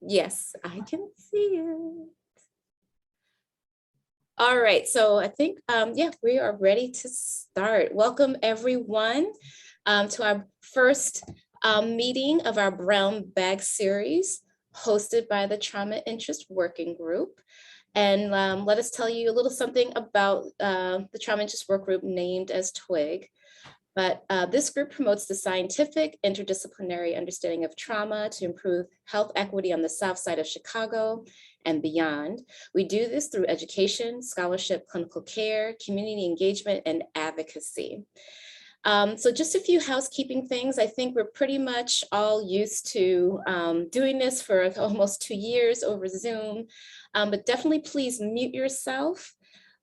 Yes, I can see it. All right, so I think, yeah, we are ready to start. Welcome everyone to our first meeting of our Brown Bag series hosted by the Trauma Interest Working Group. And let us tell you a little something about the Trauma Interest Work Group named as TWIG. But this group promotes the scientific, interdisciplinary understanding of trauma to improve health equity on the South Side of Chicago and beyond. We do this through education, scholarship, clinical care, community engagement, and advocacy. So just a few housekeeping things. I think we're pretty much all used to doing this for almost 2 years over Zoom, but definitely please mute yourself.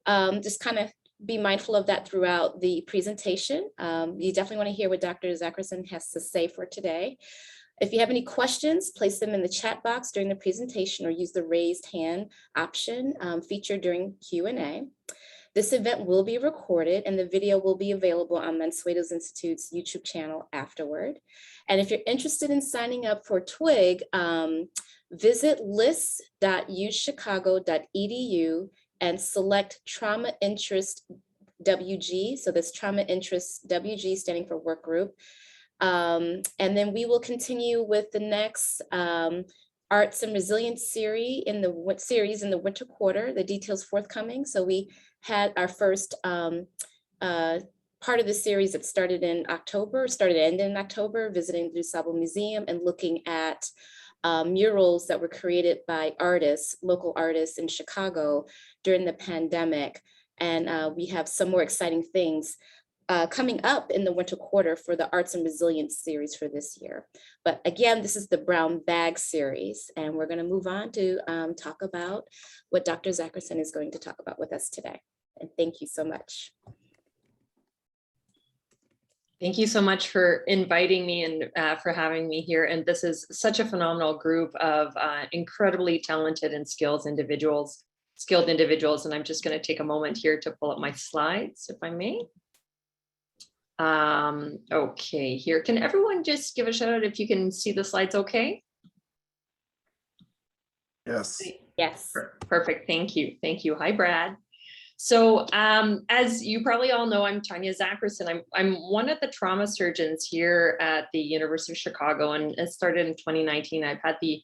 Just kind of be mindful of that throughout the presentation. You definitely want to hear what Dr. Zakrison has to say for today. If you have any questions, place them in the chat box during the presentation or use the raised hand option featured during Q&A. This event will be recorded and the video will be available on Mansueto Institute's YouTube channel afterward. And if you're interested in signing up for TWIG, visit list.uchicago.edu and select Trauma Interest WG. So that's Trauma Interest WG standing for work group. And then we will continue with the next Arts and Resilience series in the winter quarter. The details forthcoming. So we had our first part of the series that started and ended in October, visiting the DuSable Museum and looking at murals that were created by artists, local artists in Chicago during the pandemic. And we have some more exciting things coming up in the winter quarter for the Arts and Resilience series for this year. But again, this is the Brown Bag series, and we're going to move on to talk about what Dr. Zakrison is going to talk about with us today. And thank you so much. Thank you so much for inviting me and for having me here. And this is such a phenomenal group of incredibly talented and skilled individuals. And I'm just going to take a moment here to pull up my slides, if I may. Okay, here. Can everyone just give a shout out if you can see the slides okay? Yes. Yes. Perfect. Thank you. Thank you. Hi, Brad. So as you probably all know, I'm Tanya Zakrison. I'm one of the trauma surgeons here at the University of Chicago, and it started in 2019. I've had the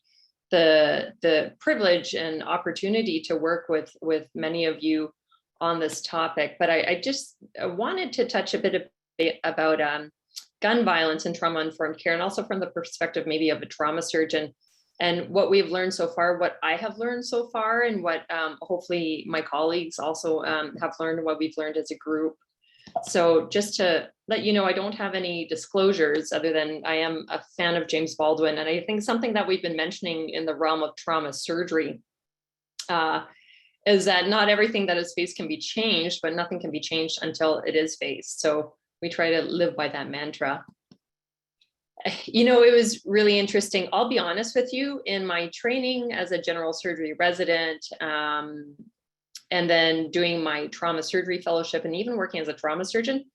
privilege and opportunity to work with many of you on this topic, but I just wanted to touch a bit about gun violence and trauma-informed care, and also from the perspective maybe of a trauma surgeon, and what we've learned so far, what I have learned so far, and what hopefully my colleagues also have learned, what we've learned as a group. So just to let you know, I don't have any disclosures other than I am a fan of James Baldwin. And I think something that we've been mentioning in the realm of trauma surgery is that not everything that is faced can be changed, but nothing can be changed until it is faced. So we try to live by that mantra. You know, it was really interesting. I'll be honest with you, in my training as a general surgery resident, and then doing my trauma surgery fellowship and even working as a trauma surgeon,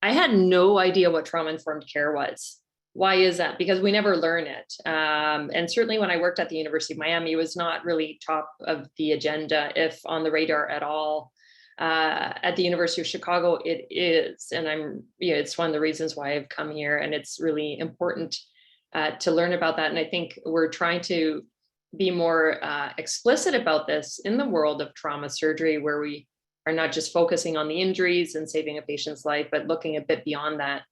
I had no idea what trauma-informed care was. Why is that? Because we never learn it. And certainly when I worked at the University of Miami, it was not really top of the agenda, if on the radar at all. At the University of Chicago, it is. And it's one of the reasons why I've come here. And it's really important to learn about that. And I think we're trying to be more explicit about this in the world of trauma surgery, where we are not just focusing on the injuries and saving a patient's life, but looking a bit beyond that.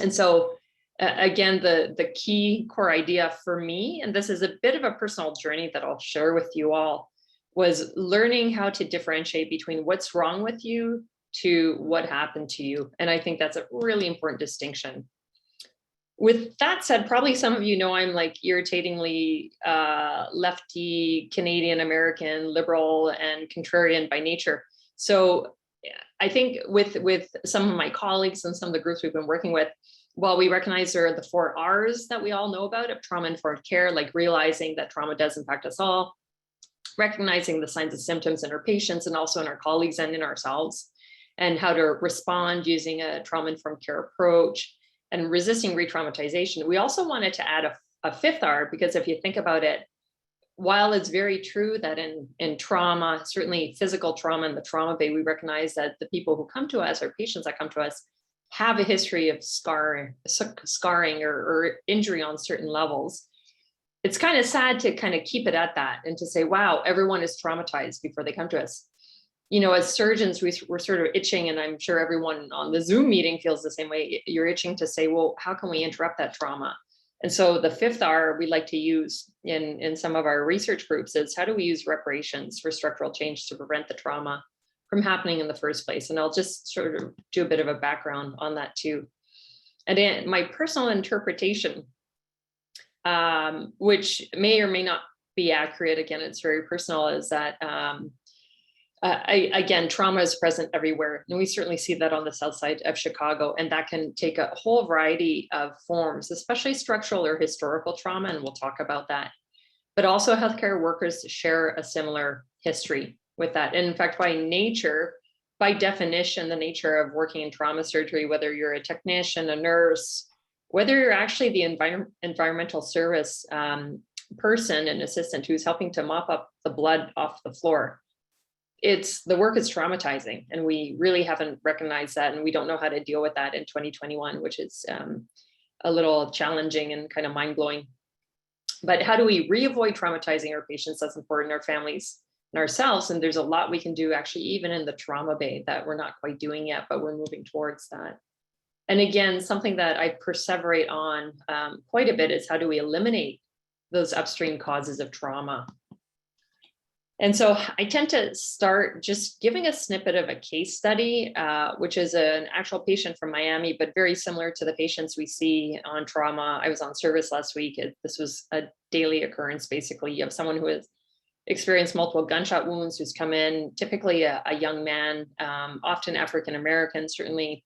And so again, the key core idea for me, and this is a bit of a personal journey that I'll share with you all, was learning how to differentiate between what's wrong with you to what happened to you. And I think that's a really important distinction. With that said, probably some of you know I'm like irritatingly lefty, Canadian American, liberal, and contrarian by nature. So I think with some of my colleagues and some of the groups we've been working with, while we recognize there are the 4 R's that we all know about of trauma-informed care, like realizing that trauma does impact us all, recognizing the signs and symptoms in our patients and also in our colleagues and in ourselves, and how to respond using a trauma-informed care approach, and resisting re-traumatization. We also wanted to add a 5th R, because if you think about it, while it's very true that in trauma, certainly physical trauma in the trauma bay, we recognize that the people who come to us, or patients that come to us, have a history of scarring or injury on certain levels. It's kind of sad to kind of keep it at that and to say, wow, everyone is traumatized before they come to us. You know, as surgeons, we're sort of itching, and I'm sure everyone on the Zoom meeting feels the same way. You're itching to say, well, how can we interrupt that trauma? And so the fifth R we like to use in some of our research groups is, how do we use reparations for structural change to prevent the trauma from happening in the first place? And I'll just sort of do a bit of a background on that too. And then my personal interpretation, which may or may not be accurate, again, it's very personal, is that again, trauma is present everywhere. And we certainly see that on the south side of Chicago, and that can take a whole variety of forms, especially structural or historical trauma, and we'll talk about that. But also healthcare workers share a similar history with that. And in fact, by nature, by definition, the nature of working in trauma surgery, whether you're a technician, a nurse, whether you're actually the environmental service person and assistant who's helping to mop up the blood off the floor, the work is traumatizing, and we really haven't recognized that, and we don't know how to deal with that in 2021, which is a little challenging and kind of mind-blowing. But how do we re-avoid traumatizing our patients? That's important, our families and ourselves. And there's a lot we can do, actually, even in the trauma bay, that we're not quite doing yet, but we're moving towards that. And again, something that I perseverate on quite a bit is, how do we eliminate those upstream causes of trauma? And so I tend to start just giving a snippet of a case study, which is an actual patient from Miami, but very similar to the patients we see on trauma. I was on service last week. This was a daily occurrence. Basically, you have someone who has experienced multiple gunshot wounds, who's come in, typically a young man, often African-American. Certainly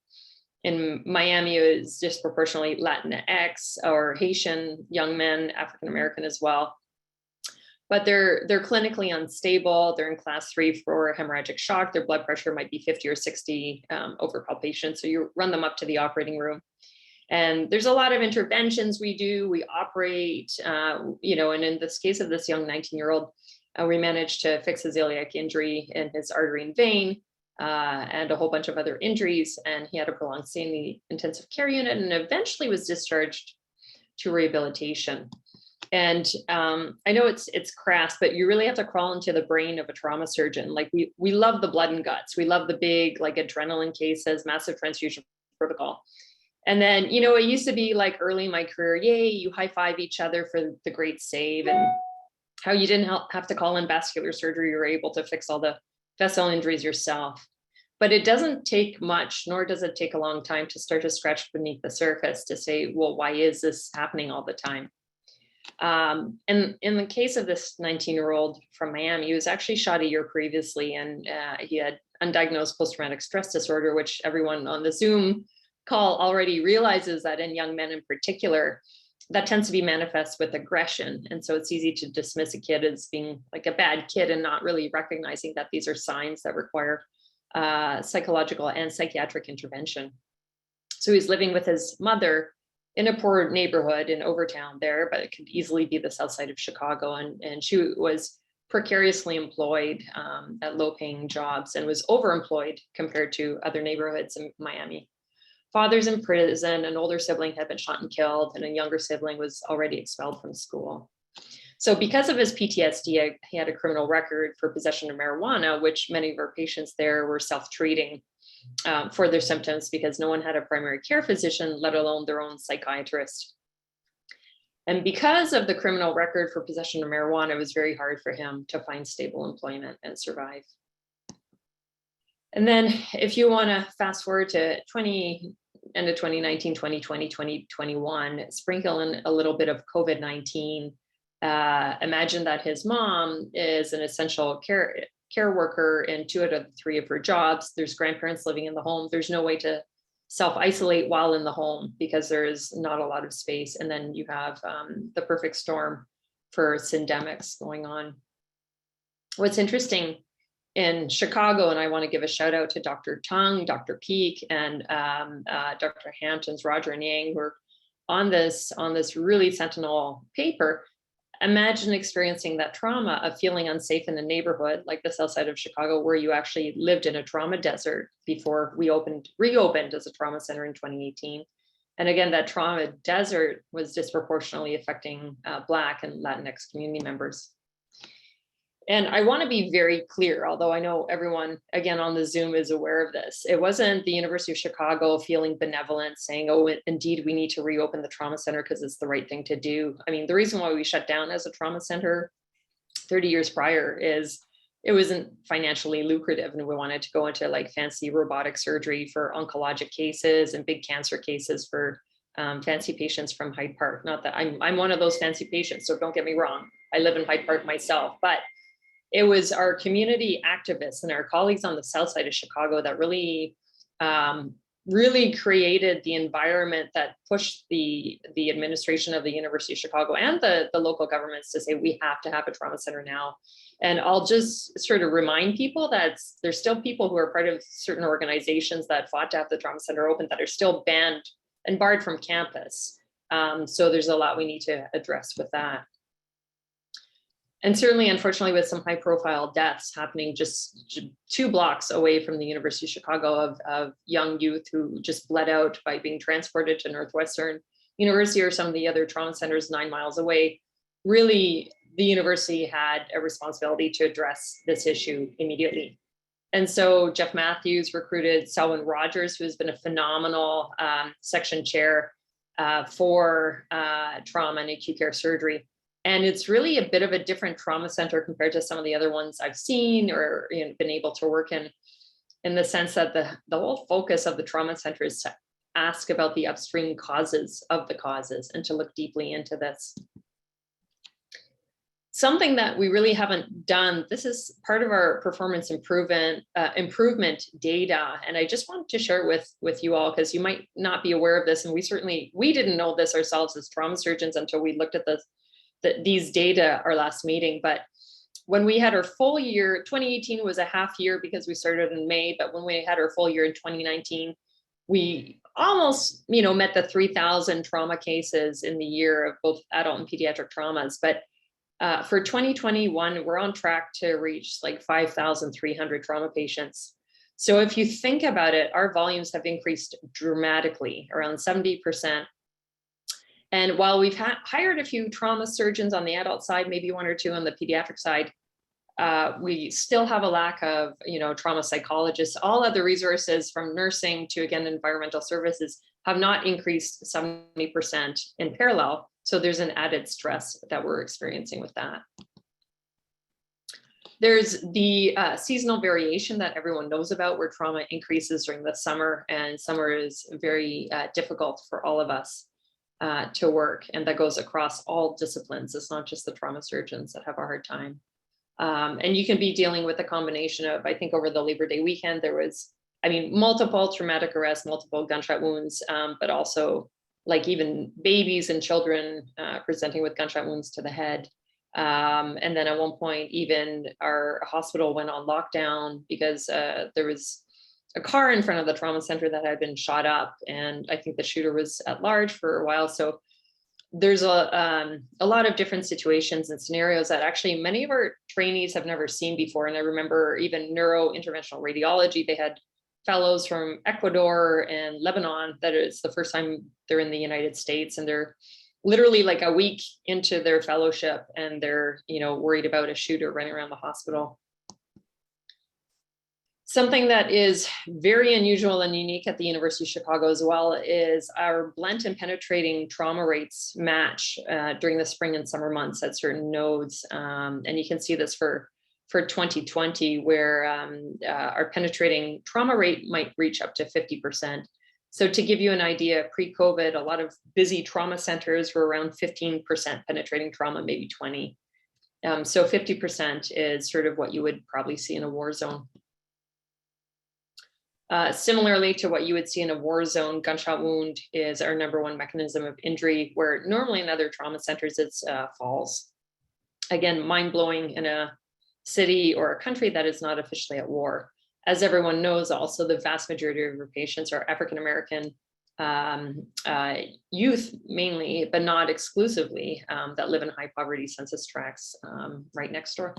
in Miami, it is disproportionately Latinx or Haitian young men, African-American as well. But they're clinically unstable. They're in class 3 for hemorrhagic shock. Their blood pressure might be 50 or 60 over palpation. So you run them up to the operating room. And there's a lot of interventions we do. We operate, and in this case of this young 19-year-old, we managed to fix his iliac injury in his artery and vein, and a whole bunch of other injuries. And he had a prolonged stay in the intensive care unit, and eventually was discharged to rehabilitation. And I know it's crass, but you really have to crawl into the brain of a trauma surgeon. Like we love the blood and guts. We love the big, like, adrenaline cases, massive transfusion protocol. And then, it used to be like early in my career, yay, you high five each other for the great save, and how you didn't have to call in vascular surgery. You were able to fix all the vessel injuries yourself. But it doesn't take much, nor does it take a long time, to start to scratch beneath the surface to say, well, why is this happening all the time? And in the case of this 19-year-old from Miami, he was actually shot a year previously, and he had undiagnosed post-traumatic stress disorder, which everyone on the Zoom call already realizes that in young men in particular, that tends to be manifest with aggression. And so it's easy to dismiss a kid as being like a bad kid, and not really recognizing that these are signs that require psychological and psychiatric intervention. So he's living with his mother in a poor neighborhood in Overtown there, but it could easily be the south side of Chicago. And she was precariously employed at low-paying jobs, and was overemployed compared to other neighborhoods in Miami. Father's in prison, an older sibling had been shot and killed, and a younger sibling was already expelled from school. So because of his PTSD, he had a criminal record for possession of marijuana, which many of our patients there were self-treating for their symptoms, because no one had a primary care physician, let alone their own psychiatrist. And because of the criminal record for possession of marijuana, it was very hard for him to find stable employment and survive. And then if you want to fast forward to end of 2019, 2020, 2021, sprinkle in a little bit of COVID-19, imagine that his mom is an essential care worker in 2 out of 3 of her jobs. There's grandparents living in the home. There's no way to self-isolate while in the home because there's not a lot of space. And then you have the perfect storm for syndemics going on. What's interesting in Chicago, and I want to give a shout out to Dr. Tung, Dr. Peak, and Dr. Hampton's Roger and Yang, who are on this really sentinel paper. imagine experiencing that trauma of feeling unsafe in a neighborhood like the south side of Chicago, where you actually lived in a trauma desert before we reopened as a trauma center in 2018. And again, that trauma desert was disproportionately affecting Black and Latinx community members. And I want to be very clear, although I know everyone, again, on the Zoom is aware of this. It wasn't the University of Chicago feeling benevolent, saying, oh, indeed, we need to reopen the trauma center because it's the right thing to do. I mean, the reason why we shut down as a trauma center 30 years prior is it wasn't financially lucrative. And we wanted to go into like fancy robotic surgery for oncologic cases and big cancer cases for fancy patients from Hyde Park. Not that I'm one of those fancy patients, so don't get me wrong. I live in Hyde Park myself, but it was our community activists and our colleagues on the south side of Chicago that really, really created the environment that pushed the administration of the University of Chicago and the local governments to say, we have to have a trauma center now. And I'll just sort of remind people that there's still people who are part of certain organizations that fought to have the trauma center open that are still banned and barred from campus. So there's a lot we need to address with that. And certainly, unfortunately, with some high profile deaths happening just 2 blocks away from the University of Chicago of young youth who just bled out by being transported to Northwestern University or some of the other trauma centers 9 miles away, really, the university had a responsibility to address this issue immediately. And so Jeff Matthews recruited Selwyn Rogers, who has been a phenomenal section chair for trauma and acute care surgery. And it's really a bit of a different trauma center compared to some of the other ones I've seen or been able to work in the sense that the whole focus of the trauma center is to ask about the upstream causes of the causes and to look deeply into this. Something that we really haven't done, this is part of our performance improvement data. And I just wanted to share it with you all, because you might not be aware of this. And we didn't know this ourselves as trauma surgeons until we looked at these data our last meeting. But when we had our full year, 2018 was a half year because we started in May, but when we had our full year in 2019, we almost met the 3,000 trauma cases in the year of both adult and pediatric traumas. But for 2021, we're on track to reach like 5,300 trauma patients. So if you think about it, our volumes have increased dramatically, around 70%. And while we've hired a few trauma surgeons on the adult side, maybe 1 or 2 on the pediatric side, we still have a lack of, trauma psychologists. All other resources from nursing to, again, environmental services have not increased 70% in parallel. So there's an added stress that we're experiencing with that. There's the seasonal variation that everyone knows about, where trauma increases during the summer, and summer is very difficult for all of us to work, and that goes across all disciplines. It's not just the trauma surgeons that have a hard time. And you can be dealing with a combination of, I think over the Labor Day weekend, there was, multiple traumatic arrests, multiple gunshot wounds, but also like even babies and children presenting with gunshot wounds to the head. And then at one point, even our hospital went on lockdown because there was a car in front of the trauma center that had been shot up, and I think the shooter was at large for a while. So there's a lot of different situations and scenarios that actually many of our trainees have never seen before. And I remember even neurointerventional radiology, they had fellows from Ecuador and Lebanon that it's the first time they're in the United States, and they're literally like a week into their fellowship, and they're worried about a shooter running around the hospital. Something that is very unusual and unique at the University of Chicago as well is our blunt and penetrating trauma rates match during the spring and summer months at certain nodes. And you can see this for 2020, where our penetrating trauma rate might reach up to 50%. So to give you an idea, pre-COVID, a lot of busy trauma centers were around 15% penetrating trauma, maybe 20. So 50% is sort of what you would probably see in a war zone. Similarly to what you would see in a war zone, gunshot wound is our #1 mechanism of injury, where normally in other trauma centers, it's falls. Again, mind-blowing in a city or a country that is not officially at war. As everyone knows, also, the vast majority of your patients are African-American, youth mainly, but not exclusively, that live in high poverty census tracts right next door.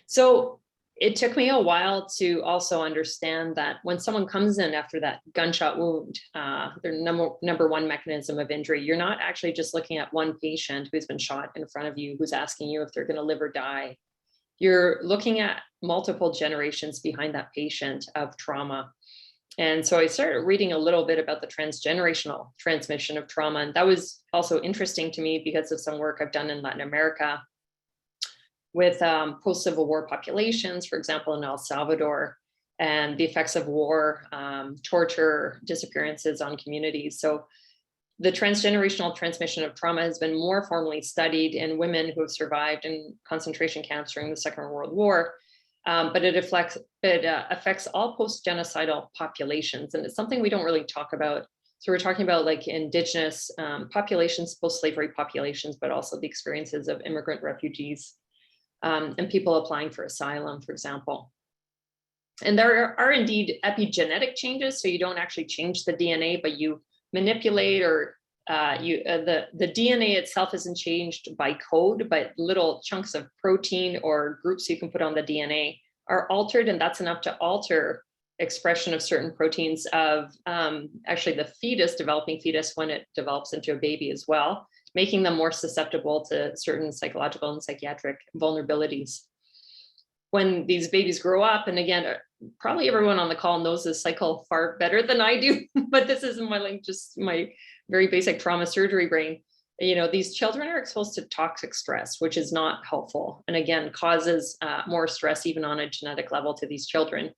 So it took me a while to also understand that when someone comes in after that gunshot wound, their number one mechanism of injury, you're not actually just looking at one patient who's been shot in front of you, who's asking you if they're going to live or die. You're looking at multiple generations behind that patient of trauma. And so I started reading a little bit about the transgenerational transmission of trauma. And that was also interesting to me because of some work I've done in Latin America with post-Civil War populations, for example, in El Salvador, and the effects of war, torture, disappearances on communities. So the transgenerational transmission of trauma has been more formally studied in women who have survived in concentration camps during the Second World War, but it affects all post-genocidal populations, and it's something we don't really talk about. So we're talking about like indigenous populations, post-slavery populations, but also the experiences of immigrant refugees and people applying for asylum, for example. And there are indeed epigenetic changes, so you don't actually change the DNA, but you manipulate, or the DNA itself isn't changed by code, but little chunks of protein or groups you can put on the DNA are altered, and that's enough to alter expression of certain proteins of actually the fetus, developing fetus, when it develops into a baby as well, making them more susceptible to certain psychological and psychiatric vulnerabilities. When these babies grow up, and again, probably everyone on the call knows this cycle far better than I do, but this is just my very basic trauma surgery brain. You know, these children are exposed to toxic stress, which is not helpful, and again, causes more stress even on a genetic level to these children.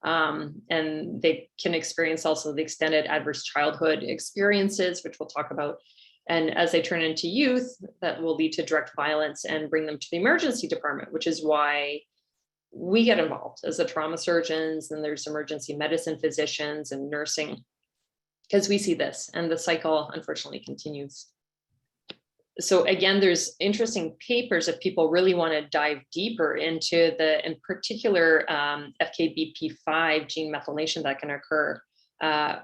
And they can experience also the extended adverse childhood experiences, which we'll talk about. And as they turn into youth, that will lead to direct violence and bring them to the emergency department, which is why we get involved as the trauma surgeons, and there's emergency medicine physicians and nursing, because we see this, and the cycle unfortunately continues. So again, there's interesting papers if people really want to dive deeper into the, in particular, FKBP5 gene methylation that can occur,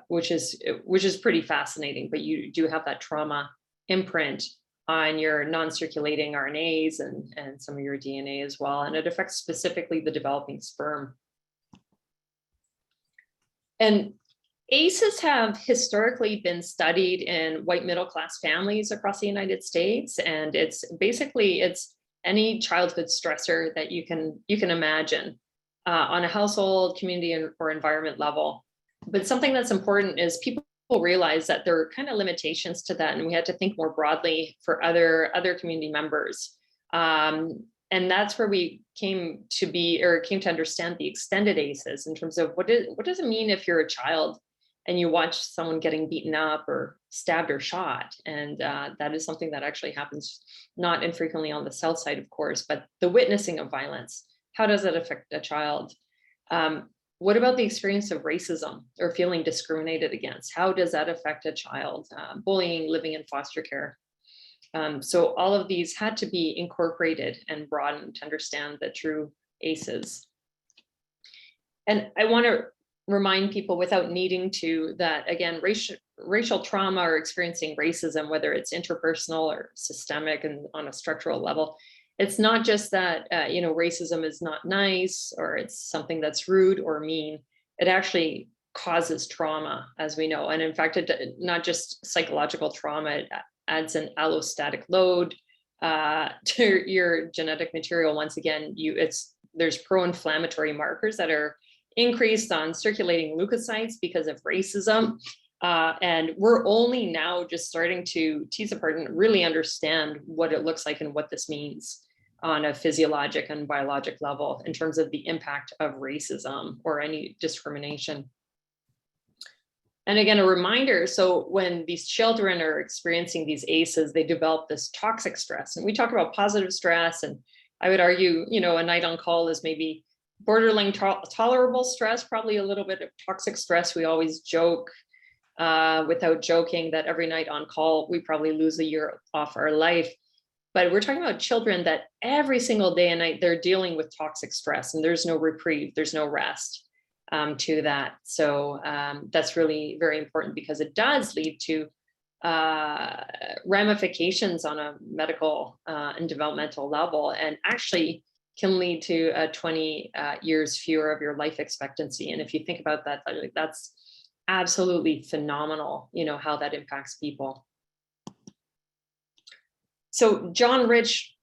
which is pretty fascinating. But you do have that trauma imprint on your non-circulating RNAs and some of your DNA as well, and it affects specifically the developing sperm. And ACEs have historically been studied in white middle-class families across the United States, and it's any childhood stressor that you can imagine on a household, community, or environment level. But something that's important is people realize that there are kind of limitations to that, and we had to think more broadly for other community members. And that's where we came to understand the extended ACEs in terms of what does it mean if you're a child and you watch someone getting beaten up or stabbed or shot. And that is something that actually happens not infrequently on the South Side, of course, but the witnessing of violence. How does that affect a child? What about the experience of racism or feeling discriminated against? How does that affect a child? Bullying, living in foster care. So all of these had to be incorporated and broadened to understand the true ACEs. And I want to remind people, without needing to, that again, racial trauma or experiencing racism, whether it's interpersonal or systemic and on a structural level, it's not just that racism is not nice or it's something that's rude or mean. It actually causes trauma, as we know. And in fact, not just psychological trauma, it adds an allostatic load to your genetic material. Once again, there's pro-inflammatory markers that are increased on circulating leukocytes because of racism. And we're only now just starting to tease apart and really understand what it looks like and what this means on a physiologic and biologic level in terms of the impact of racism or any discrimination. And again, a reminder, so when these children are experiencing these ACEs, they develop this toxic stress. And we talk about positive stress, and I would argue, a night on call is maybe borderline tolerable stress, probably a little bit of toxic stress. We always joke without joking that every night on call, we probably lose a year off our life. But we're talking about children that every single day and night, they're dealing with toxic stress, and there's no reprieve, there's no rest. to that. So that's really very important because it does lead to ramifications on a medical and developmental level, and actually can lead to 20 years fewer of your life expectancy. And if you think about that, that's absolutely phenomenal, how that impacts people. So John Rich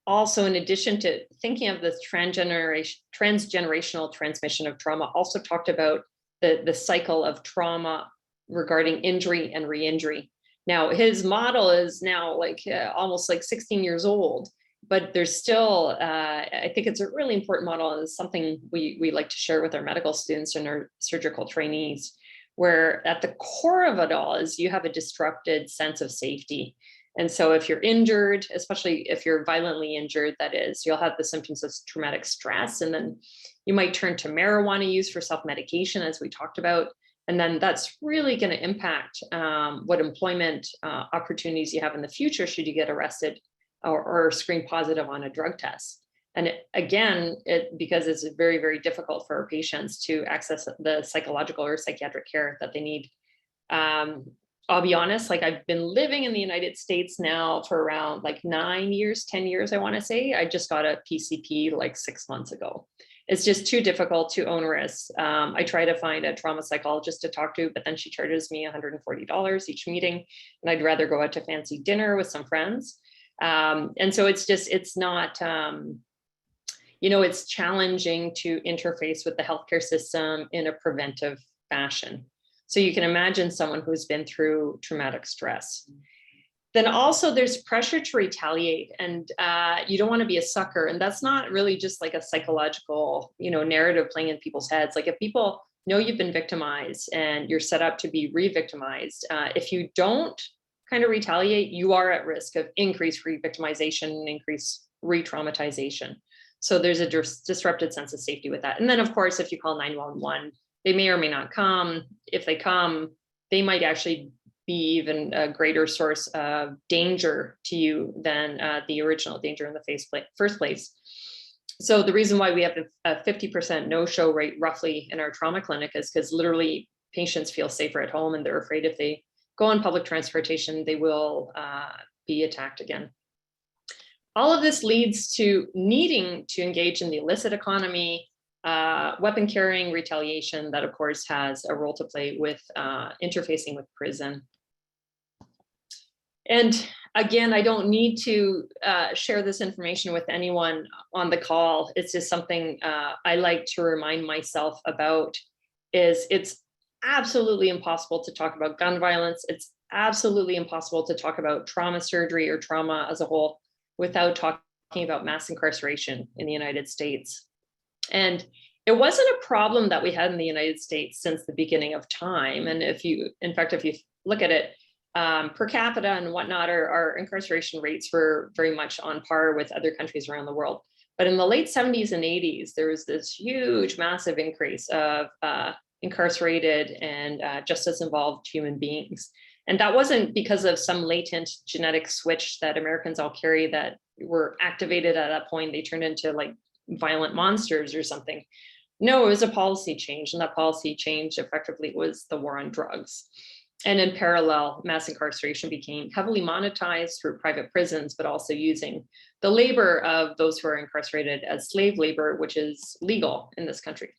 also, in addition to thinking of this transgenerational transmission of trauma, also talked about the cycle of trauma regarding injury and re-injury. Now, his model is now almost 16 years old, but there's still, I think it's a really important model, and it's something we like to share with our medical students and our surgical trainees, where at the core of it all is you have a disrupted sense of safety. And so if you're injured, especially if you're violently injured, that is, you'll have the symptoms of traumatic stress, and then you might turn to marijuana use for self-medication, as we talked about. And then that's really going to impact what employment opportunities you have in the future should you get arrested or screen positive on a drug test. And because it's very, very difficult for our patients to access the psychological or psychiatric care that they need. I'll be honest, I've been living in the United States now for around 9 years, 10 years, I want to say. I just got a PCP 6 months ago. It's just too difficult, too onerous. I try to find a trauma psychologist to talk to, but then she charges me $140 each meeting. And I'd rather go out to fancy dinner with some friends. And so it's not, it's challenging to interface with the healthcare system in a preventive fashion. So you can imagine someone who's been through traumatic stress. Then also there's pressure to retaliate, and you don't want to be a sucker. And that's not really just a psychological, narrative playing in people's heads. If people know you've been victimized and you're set up to be re-victimized, if you don't kind of retaliate, you are at risk of increased re-victimization and increased re-traumatization. So there's a disrupted sense of safety with that. And then, of course, if you call 911, they may or may not come. If they come, they might actually be even a greater source of danger to you than the original danger in the first place. So the reason why we have a 50% no-show rate roughly in our trauma clinic is because literally patients feel safer at home, and they're afraid if they go on public transportation, they will be attacked again. All of this leads to needing to engage in the illicit economy, weapon carrying, retaliation, that of course has a role to play with interfacing with prison. And again, I don't need to share this information with anyone on the call. It's just something I like to remind myself about. It's absolutely impossible to talk about gun violence. It's absolutely impossible to talk about trauma surgery or trauma as a whole without talking about mass incarceration in the United States. And it wasn't a problem that we had in the United States since the beginning of time. And if you look at it per capita and whatnot, our incarceration rates were very much on par with other countries around the world. But in the late 70s and 80s, there was this huge, massive increase of incarcerated and justice involved human beings. And that wasn't because of some latent genetic switch that Americans all carry that were activated at that point. They turned into violent monsters or something. No, it was a policy change, and that policy change effectively was the war on drugs. And in parallel, mass incarceration became heavily monetized through private prisons, but also using the labor of those who are incarcerated as slave labor, which is legal in this country.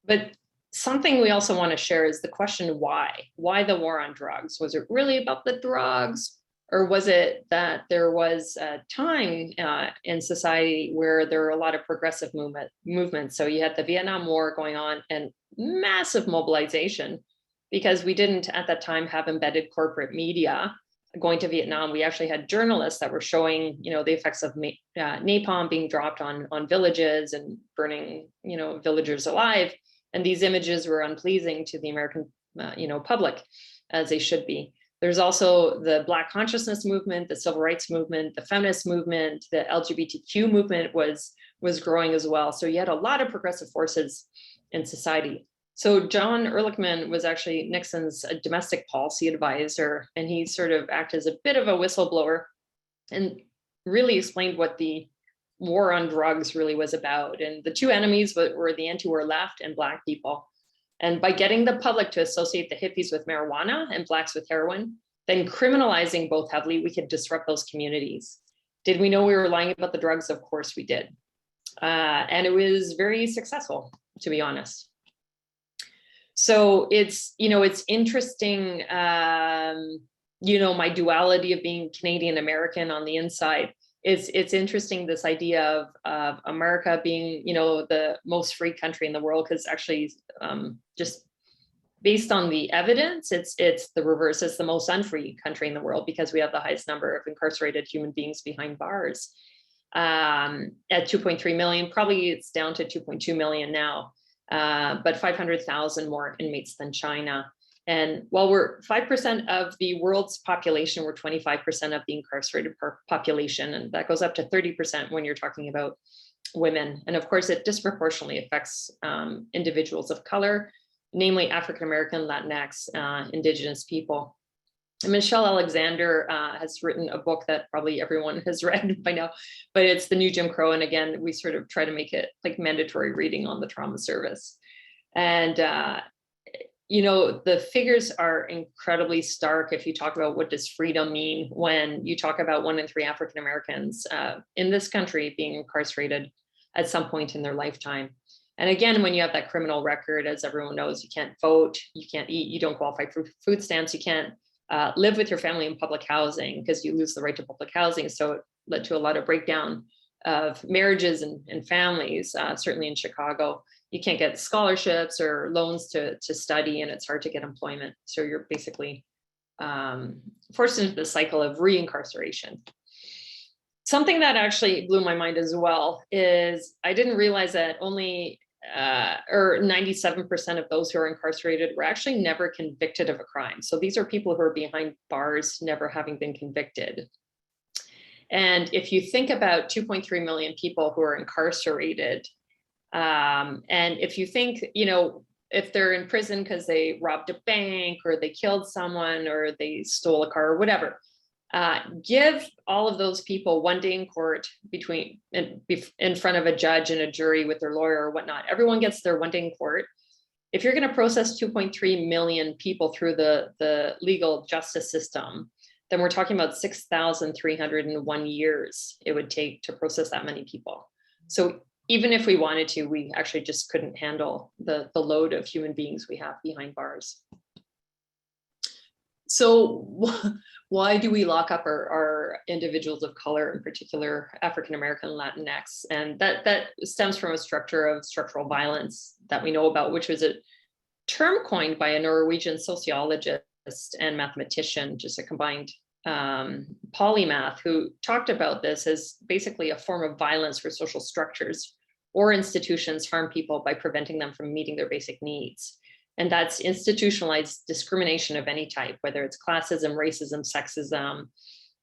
But something we also want to share is the question why? Why the war on drugs? Was it really about the drugs? Or was it that there was a time in society where there were a lot of progressive movements? So you had the Vietnam War going on and massive mobilization, because we didn't at that time have embedded corporate media going to Vietnam. We actually had journalists that were showing, the effects of napalm being dropped on villages and burning, villagers alive. And these images were unpleasing to the American, public, as they should be. There's also the Black consciousness movement, the civil rights movement, the feminist movement, the LGBTQ movement was growing as well. So you had a lot of progressive forces in society. So John Ehrlichman was actually Nixon's domestic policy advisor, and he sort of acted as a bit of a whistleblower and really explained what the war on drugs really was about. And the two enemies were the anti-war left and Black people. And by getting the public to associate the hippies with marijuana and Blacks with heroin, then criminalizing both heavily, we could disrupt those communities. Did we know we were lying about the drugs? Of course we did. And it was very successful, to be honest. So it's, it's interesting, my duality of being Canadian American on the inside. It's interesting, this idea of America being, the most free country in the world, because actually just based on the evidence, it's the reverse. It's the most unfree country in the world because we have the highest number of incarcerated human beings behind bars at 2.3 million. Probably it's down to 2.2 million now, but 500,000 more inmates than China. And while we're 5% of the world's population, we're 25% of the incarcerated population. And that goes up to 30% when you're talking about women. And of course, it disproportionately affects individuals of color, namely African-American, Latinx, Indigenous people. And Michelle Alexander has written a book that probably everyone has read by now, but it's The New Jim Crow. And again, we sort of try to make it like mandatory reading on the trauma service. And the figures are incredibly stark if you talk about what does freedom mean when you talk about 1 in 3 African Americans in this country being incarcerated at some point in their lifetime. And again, when you have that criminal record, as everyone knows, you can't vote, you can't eat, you don't qualify for food stamps, you can't live with your family in public housing because you lose the right to public housing. So it led to a lot of breakdown of marriages and families, certainly in Chicago. You can't get scholarships or loans to study, and it's hard to get employment. So you're basically forced into the cycle of reincarceration. Something that actually blew my mind as well is I didn't realize that only 97% of those who are incarcerated were actually never convicted of a crime. So these are people who are behind bars, never having been convicted. And if you think about 2.3 million people who are incarcerated, and if you think, if they're in prison because they robbed a bank or they killed someone or they stole a car or whatever, give all of those people one day in court in front of a judge and a jury with their lawyer or whatnot. Everyone gets their one day in court. If you're going to process 2.3 million people through the legal justice system, then we're talking about 6,301 years it would take to process that many people. So even if we wanted to, we actually just couldn't handle the load of human beings we have behind bars. So why do we lock up our individuals of color, in particular African-American, Latinx? And that stems from a structure of structural violence that we know about, which was a term coined by a Norwegian sociologist and mathematician, just a combined polymath, who talked about this as basically a form of violence where social structures or institutions harm people by preventing them from meeting their basic needs. And that's institutionalized discrimination of any type, whether it's classism, racism, sexism,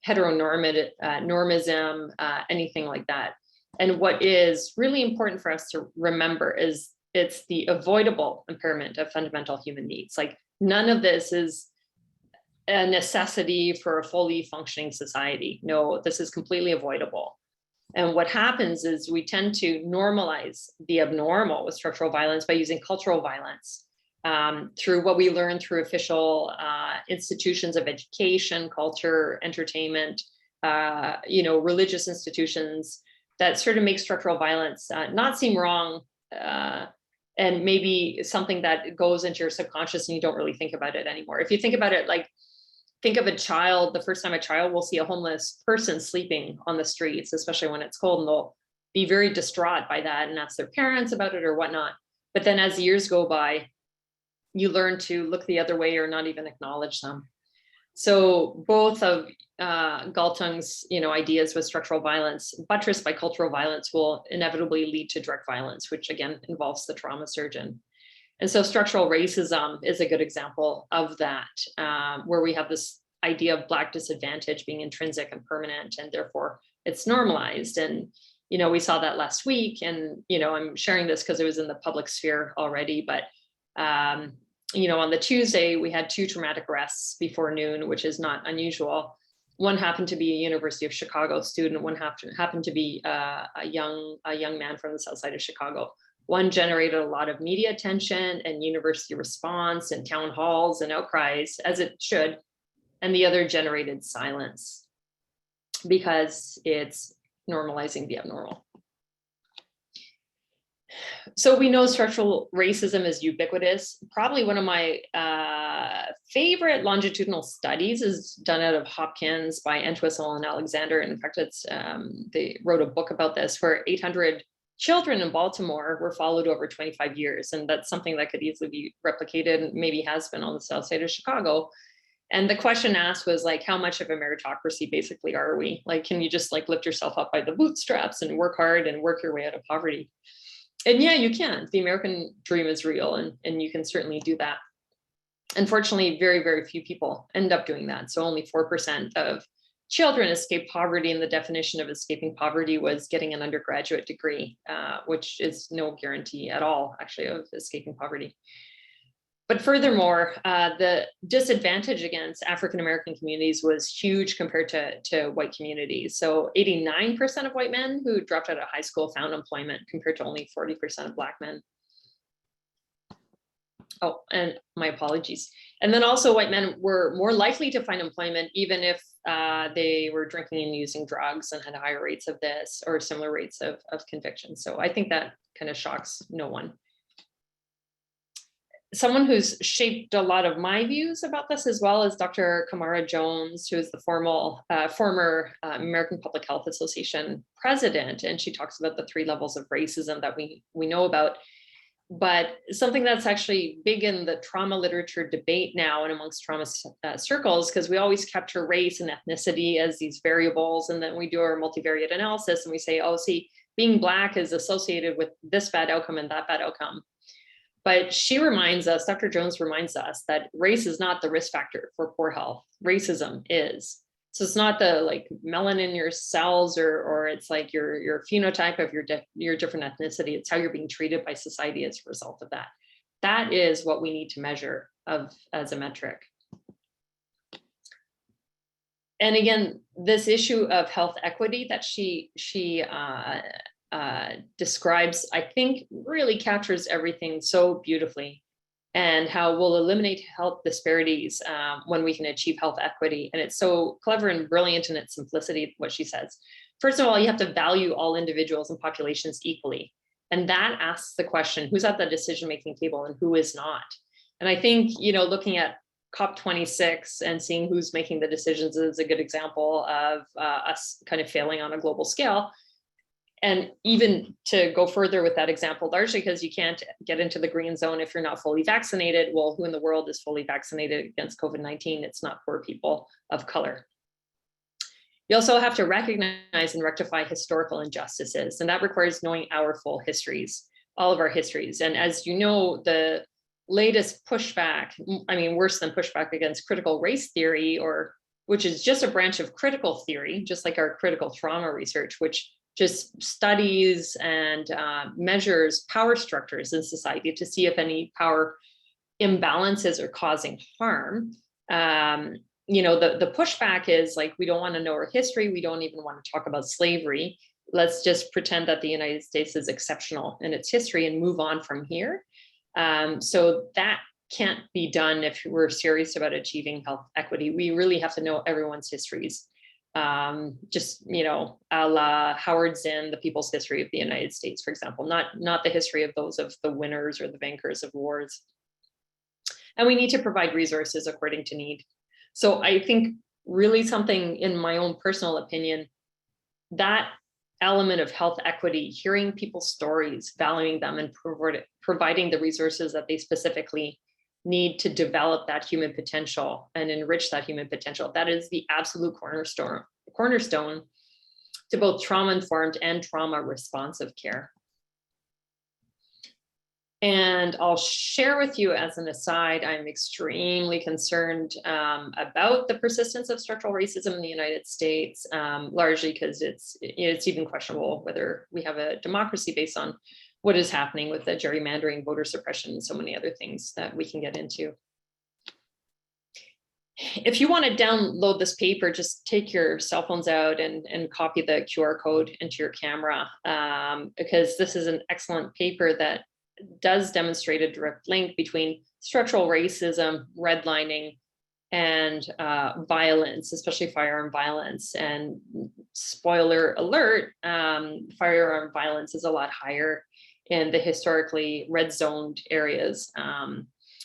heteronormism, anything like that. And what is really important for us to remember is it's the avoidable impairment of fundamental human needs. Like, none of this is a necessity for a fully functioning society. No, this is completely avoidable. And what happens is we tend to normalize the abnormal with structural violence by using cultural violence through what we learn through official institutions of education, culture, entertainment, religious institutions that sort of make structural violence not seem wrong, and maybe something that goes into your subconscious and you don't really think about it anymore. If you think about it, like, think of a child, the first time a child will see a homeless person sleeping on the streets, especially when it's cold, and they'll be very distraught by that and ask their parents about it or whatnot. But then as years go by, you learn to look the other way or not even acknowledge them. So both of Galtung's ideas with structural violence, buttressed by cultural violence, will inevitably lead to direct violence, which again involves the trauma surgeon. And so structural racism is a good example of that, where we have this idea of Black disadvantage being intrinsic and permanent, and therefore it's normalized. And, we saw that last week, and, I'm sharing this because it was in the public sphere already, but, on the Tuesday, we had 2 traumatic arrests before noon, which is not unusual. One happened to be a University of Chicago student. One happened to be a young man from the south side of Chicago. One generated a lot of media attention and university response and town halls and outcries, as it should. And the other generated silence because it's normalizing the abnormal. So we know structural racism is ubiquitous. Probably one of my favorite longitudinal studies is done out of Hopkins by Entwistle and Alexander. In fact, it's they wrote a book about this, where 800 children in Baltimore were followed over 25 years. And that's something that could easily be replicated, and maybe has been, on the south side of Chicago. And the question asked was like, how much of a meritocracy basically are we? Like, can you just like lift yourself up by the bootstraps and work hard and work your way out of poverty? And yeah, you can. The American dream is real, and you can certainly do that. Unfortunately, very, very few people end up doing that. So only 4% of children escape poverty, and the definition of escaping poverty was getting an undergraduate degree, which is no guarantee at all, actually, of escaping poverty. But furthermore, the disadvantage against African-American communities was huge compared to white communities. So 89% of white men who dropped out of high school found employment, compared to only 40% of Black men. Oh, and my apologies. And then also white men were more likely to find employment, even if they were drinking and using drugs and had higher rates of this or similar rates of conviction. So I think that kind of shocks no one. Someone who's shaped a lot of my views about this as well is Dr. Kamara Jones, who is the former American Public Health Association president. And she talks about the 3 levels of racism that we know about. But something that's actually big in the trauma literature debate now and amongst trauma circles, because we always capture race and ethnicity as these variables. And then we do our multivariate analysis and we say, oh, see, being Black is associated with this bad outcome and that bad outcome. But she reminds us, Dr. Jones reminds us, that race is not the risk factor for poor health. Racism is. So it's not the like melanin in your cells, or it's like your phenotype of your different ethnicity. It's how you're being treated by society as a result of that. That is what we need to measure as a metric. And again, this issue of health equity that she describes, I think, really captures everything so beautifully, and how we'll eliminate health disparities when we can achieve health equity. And it's so clever and brilliant in its simplicity, what she says. First of all, you have to value all individuals and populations equally. And that asks the question, who's at the decision-making table and who is not? And I think, looking at COP26 and seeing who's making the decisions is a good example of us kind of failing on a global scale. And even to go further with that example, largely because you can't get into the green zone if you're not fully vaccinated. Well, who in the world is fully vaccinated against COVID-19? It's not poor people of color. You also have to recognize and rectify historical injustices, and that requires knowing our full histories, all of our histories. And as you know, the latest pushback, I mean, worse than pushback against critical race theory, which is just a branch of critical theory, just like our critical trauma research, which just studies and measures power structures in society to see if any power imbalances are causing harm. The pushback is like, we don't want to know our history. We don't even want to talk about slavery. Let's just pretend that the United States is exceptional in its history and move on from here. So that can't be done if we're serious about achieving health equity. We really have to know everyone's histories. A la Howard Zinn, The People's History of the United States, for example, not the history of those of the winners or the vanquishers of wars. And we need to provide resources according to need. So I think really something, in my own personal opinion, that element of health equity, hearing people's stories, valuing them, and providing the resources that they specifically need to develop that human potential and enrich that human potential. That is the absolute cornerstone to both trauma-informed and trauma-responsive care. And I'll share with you as an aside, I'm extremely concerned about the persistence of structural racism in the United States, largely because it's even questionable whether we have a democracy based on what is happening with the gerrymandering, voter suppression, and so many other things that we can get into. If you want to download this paper, just take your cell phones out and copy the QR code into your camera, because this is an excellent paper that does demonstrate a direct link between structural racism, redlining, and violence, especially firearm violence. And spoiler alert, firearm violence is a lot higher in the historically red zoned areas,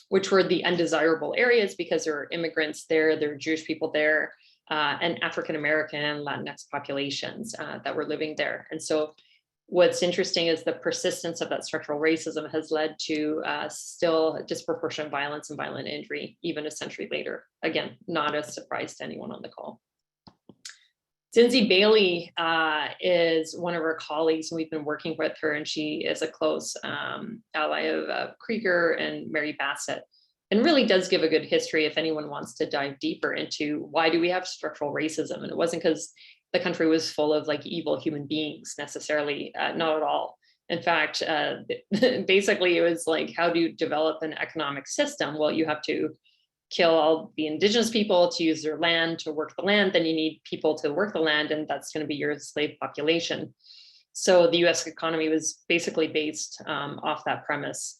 which were the undesirable areas because there were immigrants there, there were Jewish people there, and African American and Latinx populations that were living there. And so what's interesting is the persistence of that structural racism has led to still disproportionate violence and violent injury, even a century later. Again, not a surprise to anyone on the call. Zinzi Bailey is one of our colleagues, and we've been working with her, and she is a close ally of Krieger and Mary Bassett, and really does give a good history if anyone wants to dive deeper into why do we have structural racism. And it wasn't because the country was full of like evil human beings necessarily, not at all. In fact, basically it was like, how do you develop an economic system? Well, you have to kill all the indigenous people to use their land, to work the land, then you need people to work the land, and that's going to be your slave population. So the US economy was basically based off that premise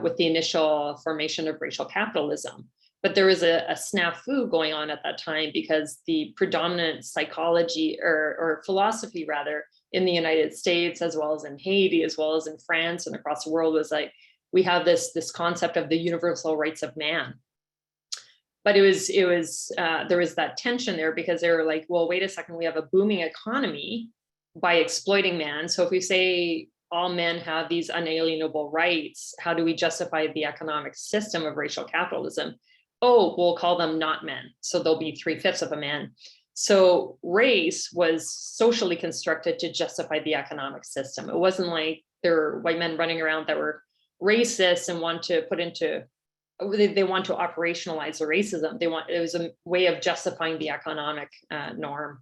with the initial formation of racial capitalism. But there was a snafu going on at that time because the predominant psychology or philosophy rather in the United States, as well as in Haiti, as well as in France and across the world, was like, we have this concept of the universal rights of man. But there was that tension there because they were like, well, wait a second, we have a booming economy by exploiting man. So if we say all men have these unalienable rights, how do we justify the economic system of racial capitalism? Oh, we'll call them not men. So they'll be 3/5 of a man. So race was socially constructed to justify the economic system. It wasn't like there were white men running around that were racist and want to put into, they want to operationalize the racism. It was a way of justifying the economic norm.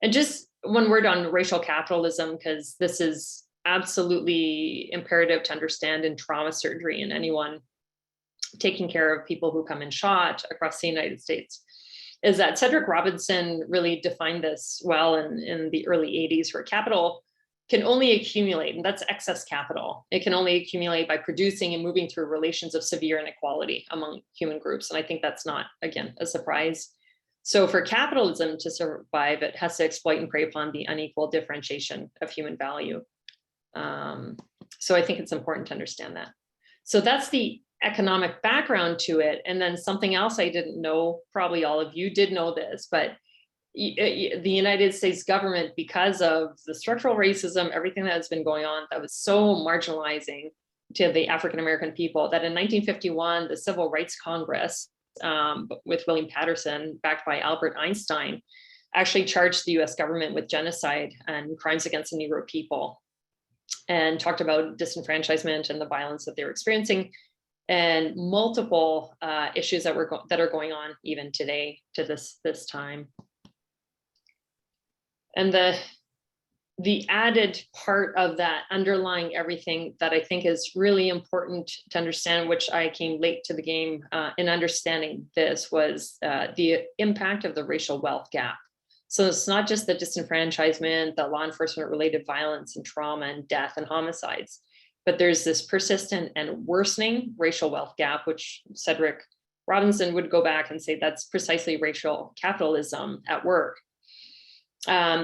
And just one word on racial capitalism, because this is absolutely imperative to understand in trauma surgery and anyone taking care of people who come in shot across the United States, is that Cedric Robinson really defined this well in the early 80s, where capital can only accumulate, and that's excess capital. It can only accumulate by producing and moving through relations of severe inequality among human groups. And I think that's not, again, a surprise. So for capitalism to survive, it has to exploit and prey upon the unequal differentiation of human value. So I think it's important to understand that. So that's the economic background to it. And then something else I didn't know, probably all of you did know this, but the United States government, because of the structural racism, everything that has been going on, that was so marginalizing to the African-American people, that in 1951, the Civil Rights Congress with William Patterson, backed by Albert Einstein, actually charged the US government with genocide and crimes against the Negro people, and talked about disenfranchisement and the violence that they were experiencing, and multiple issues that are going on even today to this time. And the added part of that underlying everything that I think is really important to understand, which I came late to the game in understanding this, was the impact of the racial wealth gap. So it's not just the disenfranchisement, the law enforcement related violence and trauma and death and homicides, but there's this persistent and worsening racial wealth gap, which Cedric Robinson would go back and say that's precisely racial capitalism at work.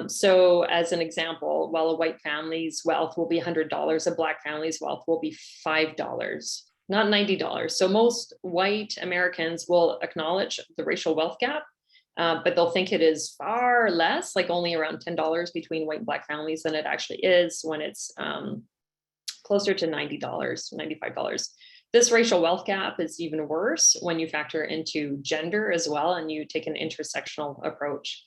So as an example, while a white family's wealth will be $100, a Black family's wealth will be $5, not $90. So most white Americans will acknowledge the racial wealth gap, but they'll think it is far less, like only around $10 between white and Black families than it actually is when it's closer to $90, $95. This racial wealth gap is even worse when you factor into gender as well, and you take an intersectional approach.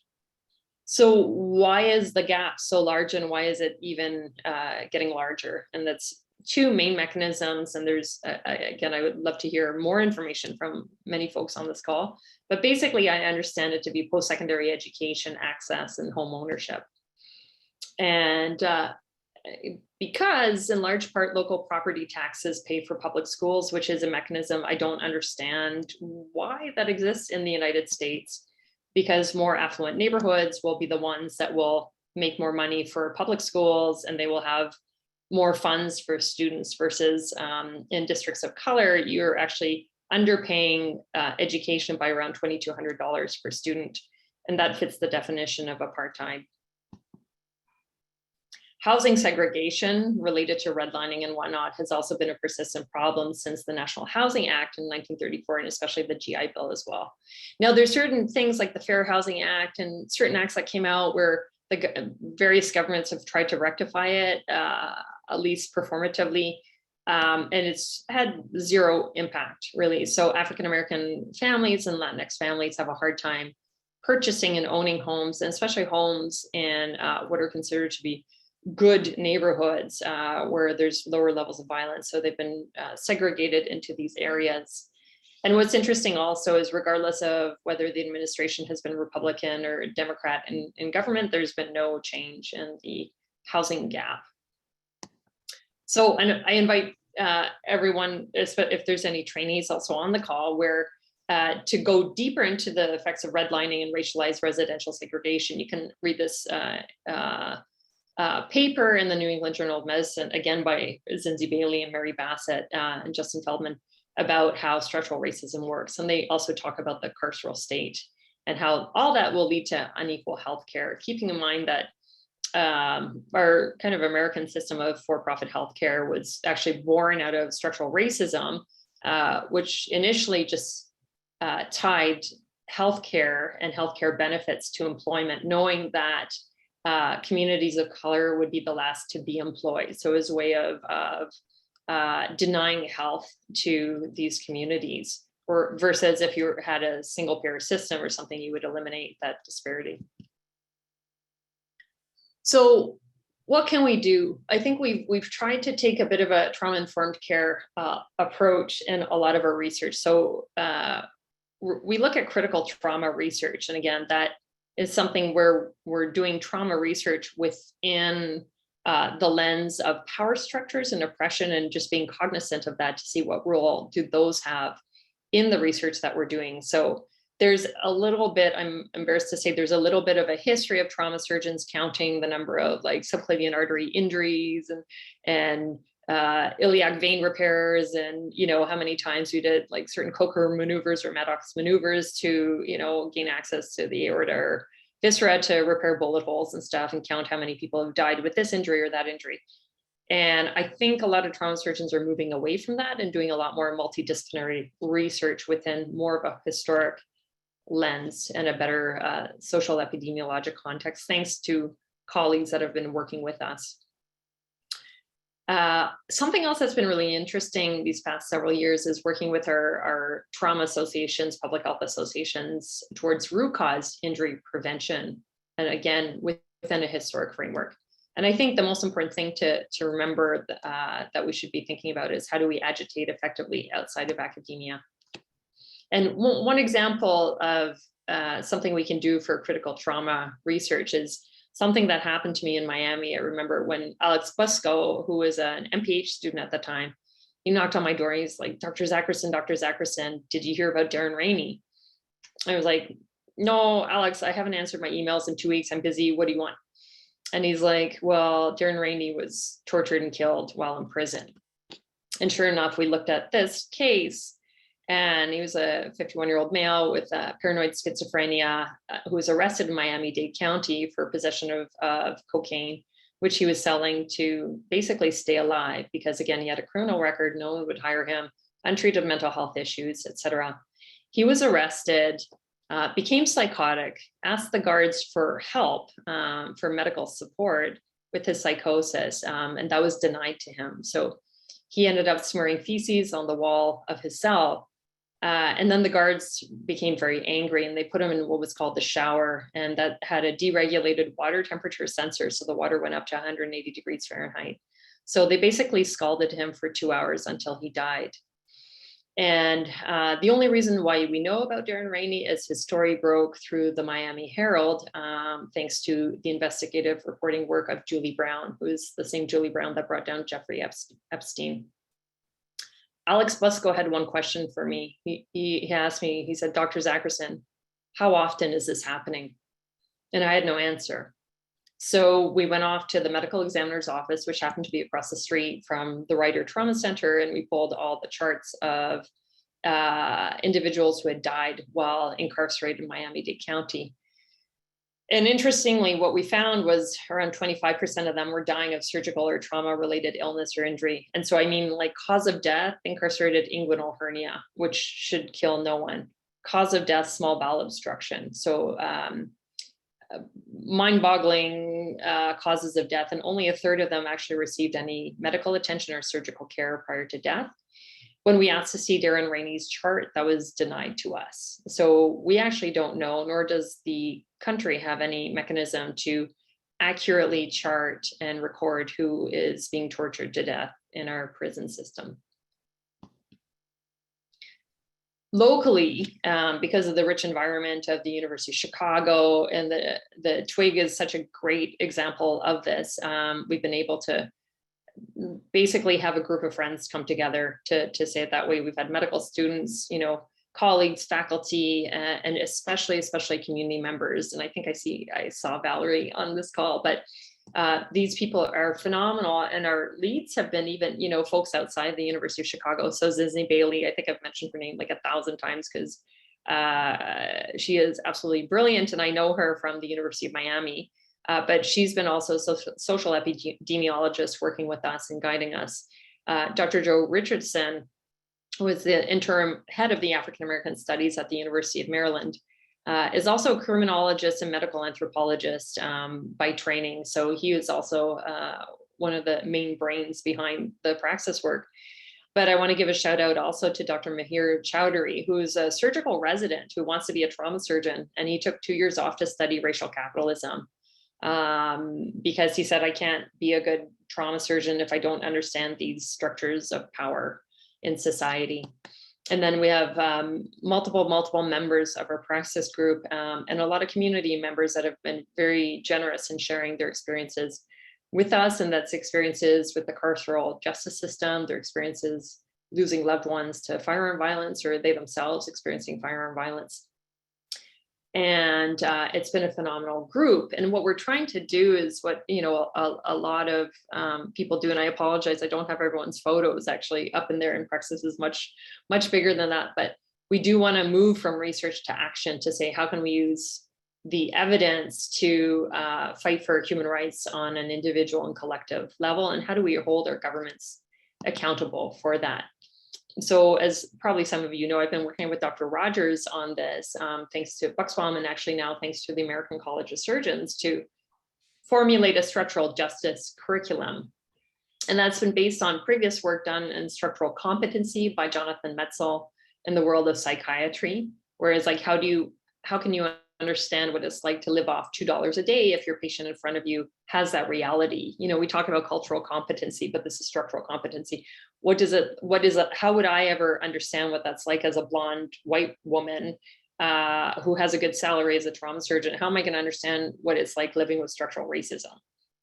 So why is the gap so large, and why is it even getting larger? And that's two main mechanisms. And there's, again, I would love to hear more information from many folks on this call, but basically I understand it to be post-secondary education access and home ownership. And because in large part, local property taxes pay for public schools, which is a mechanism I don't understand why that exists in the United States, because more affluent neighborhoods will be the ones that will make more money for public schools, and they will have more funds for students versus in districts of color, you're actually underpaying education by around $2,200 per student. And that fits the definition of apartheid. Housing segregation related to redlining and whatnot has also been a persistent problem since the National Housing Act in 1934, and especially the GI Bill as well. Now, there's certain things like the Fair Housing Act and certain acts that came out where the various governments have tried to rectify it, at least performatively, and it's had zero impact, really. So African-American families and Latinx families have a hard time purchasing and owning homes, and especially homes in what are considered to be good neighborhoods where there's lower levels of violence. So they've been segregated into these areas. And what's interesting also is regardless of whether the administration has been Republican or Democrat in government, there's been no change in the housing gap. So I invite everyone, if there's any trainees also on the call, where to go deeper into the effects of redlining and racialized residential segregation. You can read this paper in the New England Journal of Medicine, again by Zinzi Bailey and Mary Bassett and Justin Feldman, about how structural racism works. And they also talk about the carceral state and how all that will lead to unequal healthcare, keeping in mind that our kind of American system of for-profit healthcare was actually born out of structural racism, which initially just tied healthcare and healthcare benefits to employment, knowing that communities of color would be the last to be employed. So it was a way of denying health to these communities, or versus if you had a single payer system or something, you would eliminate that disparity. So what can we do? I think we've tried to take a bit of a trauma-informed care approach in a lot of our research. So we look at critical trauma research. And again, that is something where we're doing trauma research within the lens of power structures and oppression, and just being cognizant of that to see what role do those have in the research that we're doing. So there's a little bit, I'm embarrassed to say, there's a little bit of a history of trauma surgeons counting the number of like subclavian artery injuries and iliac vein repairs, and how many times we did like certain Coker maneuvers or Maddox maneuvers to gain access to the aorta or viscera to repair bullet holes and stuff, and count how many people have died with this injury or that injury. And I think a lot of trauma surgeons are moving away from that and doing a lot more multidisciplinary research within more of a historic lens and a better social epidemiologic context, thanks to colleagues that have been working with us. Something else that's been really interesting these past several years is working with our trauma associations, public health associations, towards root cause injury prevention, and again, within a historic framework. And I think the most important thing to remember that we should be thinking about is how do we agitate effectively outside of academia? And one example of something we can do for critical trauma research is something that happened to me in Miami. I remember when Alex Busco, who was an MPH student at the time, he knocked on my door. He's like, Dr. Zakrison, did you hear about Darren Rainey? I was like, no, Alex, I haven't answered my emails in 2 weeks. I'm busy. What do you want? And he's like, well, Darren Rainey was tortured and killed while in prison. And sure enough, we looked at this case, and he was a 51-year-old male with paranoid schizophrenia who was arrested in Miami-Dade County for possession of cocaine, which he was selling to basically stay alive, because again, he had a criminal record, no one would hire him, untreated mental health issues, etc. He was arrested, became psychotic, asked the guards for help, for medical support with his psychosis, and that was denied to him. So he ended up smearing feces on the wall of his cell. And then the guards became very angry, and they put him in what was called the shower, and that had a deregulated water temperature sensor. So the water went up to 180 degrees Fahrenheit. So they basically scalded him for 2 hours until he died. And the only reason why we know about Darren Rainey is his story broke through the Miami Herald, thanks to the investigative reporting work of Julie Brown, who is the same Julie Brown that brought down Jeffrey Epstein. Alex Busco had one question for me. He asked me, he said, Dr. Zakrison, how often is this happening? And I had no answer. So we went off to the medical examiner's office, which happened to be across the street from the Ryder Trauma Center, and we pulled all the charts of individuals who had died while incarcerated in Miami-Dade County. And interestingly, what we found was around 25% of them were dying of surgical or trauma-related illness or injury. And so I mean, like, cause of death, incarcerated inguinal hernia, which should kill no one. Cause of death, small bowel obstruction. So mind-boggling causes of death, and only a third of them actually received any medical attention or surgical care prior to death. When we asked to see Darren Rainey's chart, that was denied to us. So we actually don't know, nor does the country have any mechanism to accurately chart and record who is being tortured to death in our prison system. Locally, because of the rich environment of the University of Chicago, and the Twig is such a great example of this, we've been able to basically have a group of friends come together, to say it that way. We've had medical students, colleagues, faculty, and especially community members. And I think I saw Valerie on this call, but these people are phenomenal, and our leads have been even, folks outside the University of Chicago. So Zizni Bailey, I think I've mentioned her name like 1,000 times, because she is absolutely brilliant, and I know her from the University of Miami. But she's been also social epidemiologist working with us and guiding us. Dr. Joe Richardson was the interim head of the African American Studies at the University of Maryland, is also a criminologist and medical anthropologist by training. So he is also one of the main brains behind the praxis work. But I want to give a shout out also to Dr. Mahir Chowdhury, who's a surgical resident who wants to be a trauma surgeon. And he took 2 years off to study racial capitalism, because he said, I can't be a good trauma surgeon if I don't understand these structures of power in society. And then we have multiple members of our praxis group, and a lot of community members that have been very generous in sharing their experiences with us, and that's experiences with the carceral justice system, their experiences losing loved ones to firearm violence, or they themselves experiencing firearm violence. And it's been a phenomenal group. And what we're trying to do is what, a lot of people do. And I apologize, I don't have everyone's photos actually up in there, and praxis is much bigger than that. But we do want to move from research to action, to say, how can we use the evidence to fight for human rights on an individual and collective level? And how do we hold our governments accountable for that? So as probably some of you know, I've been working with Dr. Rogers on this, thanks to Bucksbaum, and actually now thanks to the American College of Surgeons, to formulate a structural justice curriculum. And that's been based on previous work done in structural competency by Jonathan Metzl in the world of psychiatry. Whereas, like, how can you understand what it's like to live off $2 a day if your patient in front of you has that reality? We talk about cultural competency, but this is structural competency. What is it? How would I ever understand what that's like as a blonde white woman who has a good salary as a trauma surgeon? How am I going to understand what it's like living with structural racism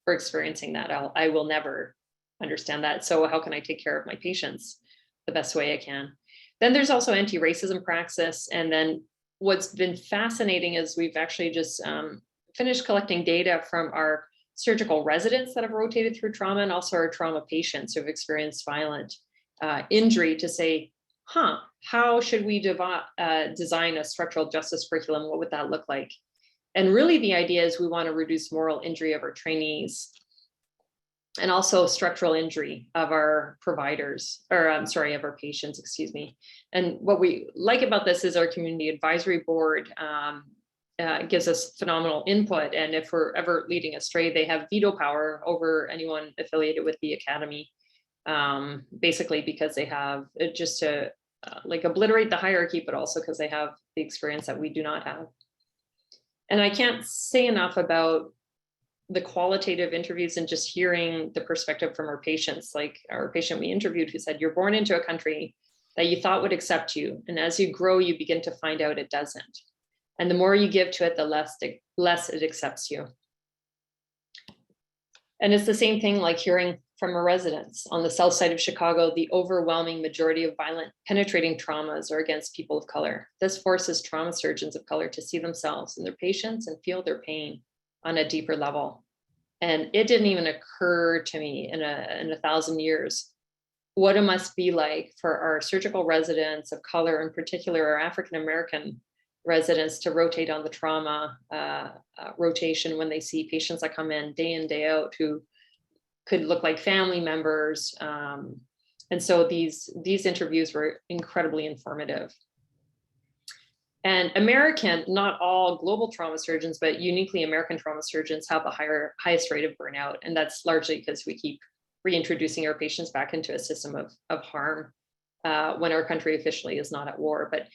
or experiencing that? I will never understand that. So how can I take care of my patients the best way I can? Then there's also anti-racism praxis. And then what's been fascinating is we've actually just finished collecting data from our surgical residents that have rotated through trauma, and also our trauma patients who have experienced violent injury, to say, how should we design a structural justice curriculum? What would that look like? And really the idea is we want to reduce moral injury of our trainees, and also structural injury of our providers, or I'm sorry, of our patients, excuse me. And what we like about this is our community advisory board gives us phenomenal input. And if we're ever leading astray, they have veto power over anyone affiliated with the academy, basically because they have just to like obliterate the hierarchy, but also because they have the experience that we do not have. And I can't say enough about the qualitative interviews and just hearing the perspective from our patients, like our patient we interviewed who said, you're born into a country that you thought would accept you. And as you grow, you begin to find out it doesn't. And the more you give to it, the less it accepts you. And it's the same thing like hearing from a residence on the south side of Chicago, the overwhelming majority of violent penetrating traumas are against people of color. This forces trauma surgeons of color to see themselves and their patients and feel their pain on a deeper level. And it didn't even occur to me in a 1,000 years what it must be like for our surgical residents of color, in particular our African-American residents, to rotate on the trauma rotation when they see patients that come in, day out, who could look like family members. And so these interviews were incredibly informative. And American, not all global trauma surgeons, but uniquely American trauma surgeons have the highest rate of burnout. And that's largely because we keep reintroducing our patients back into a system of harm when our country officially is not at war. But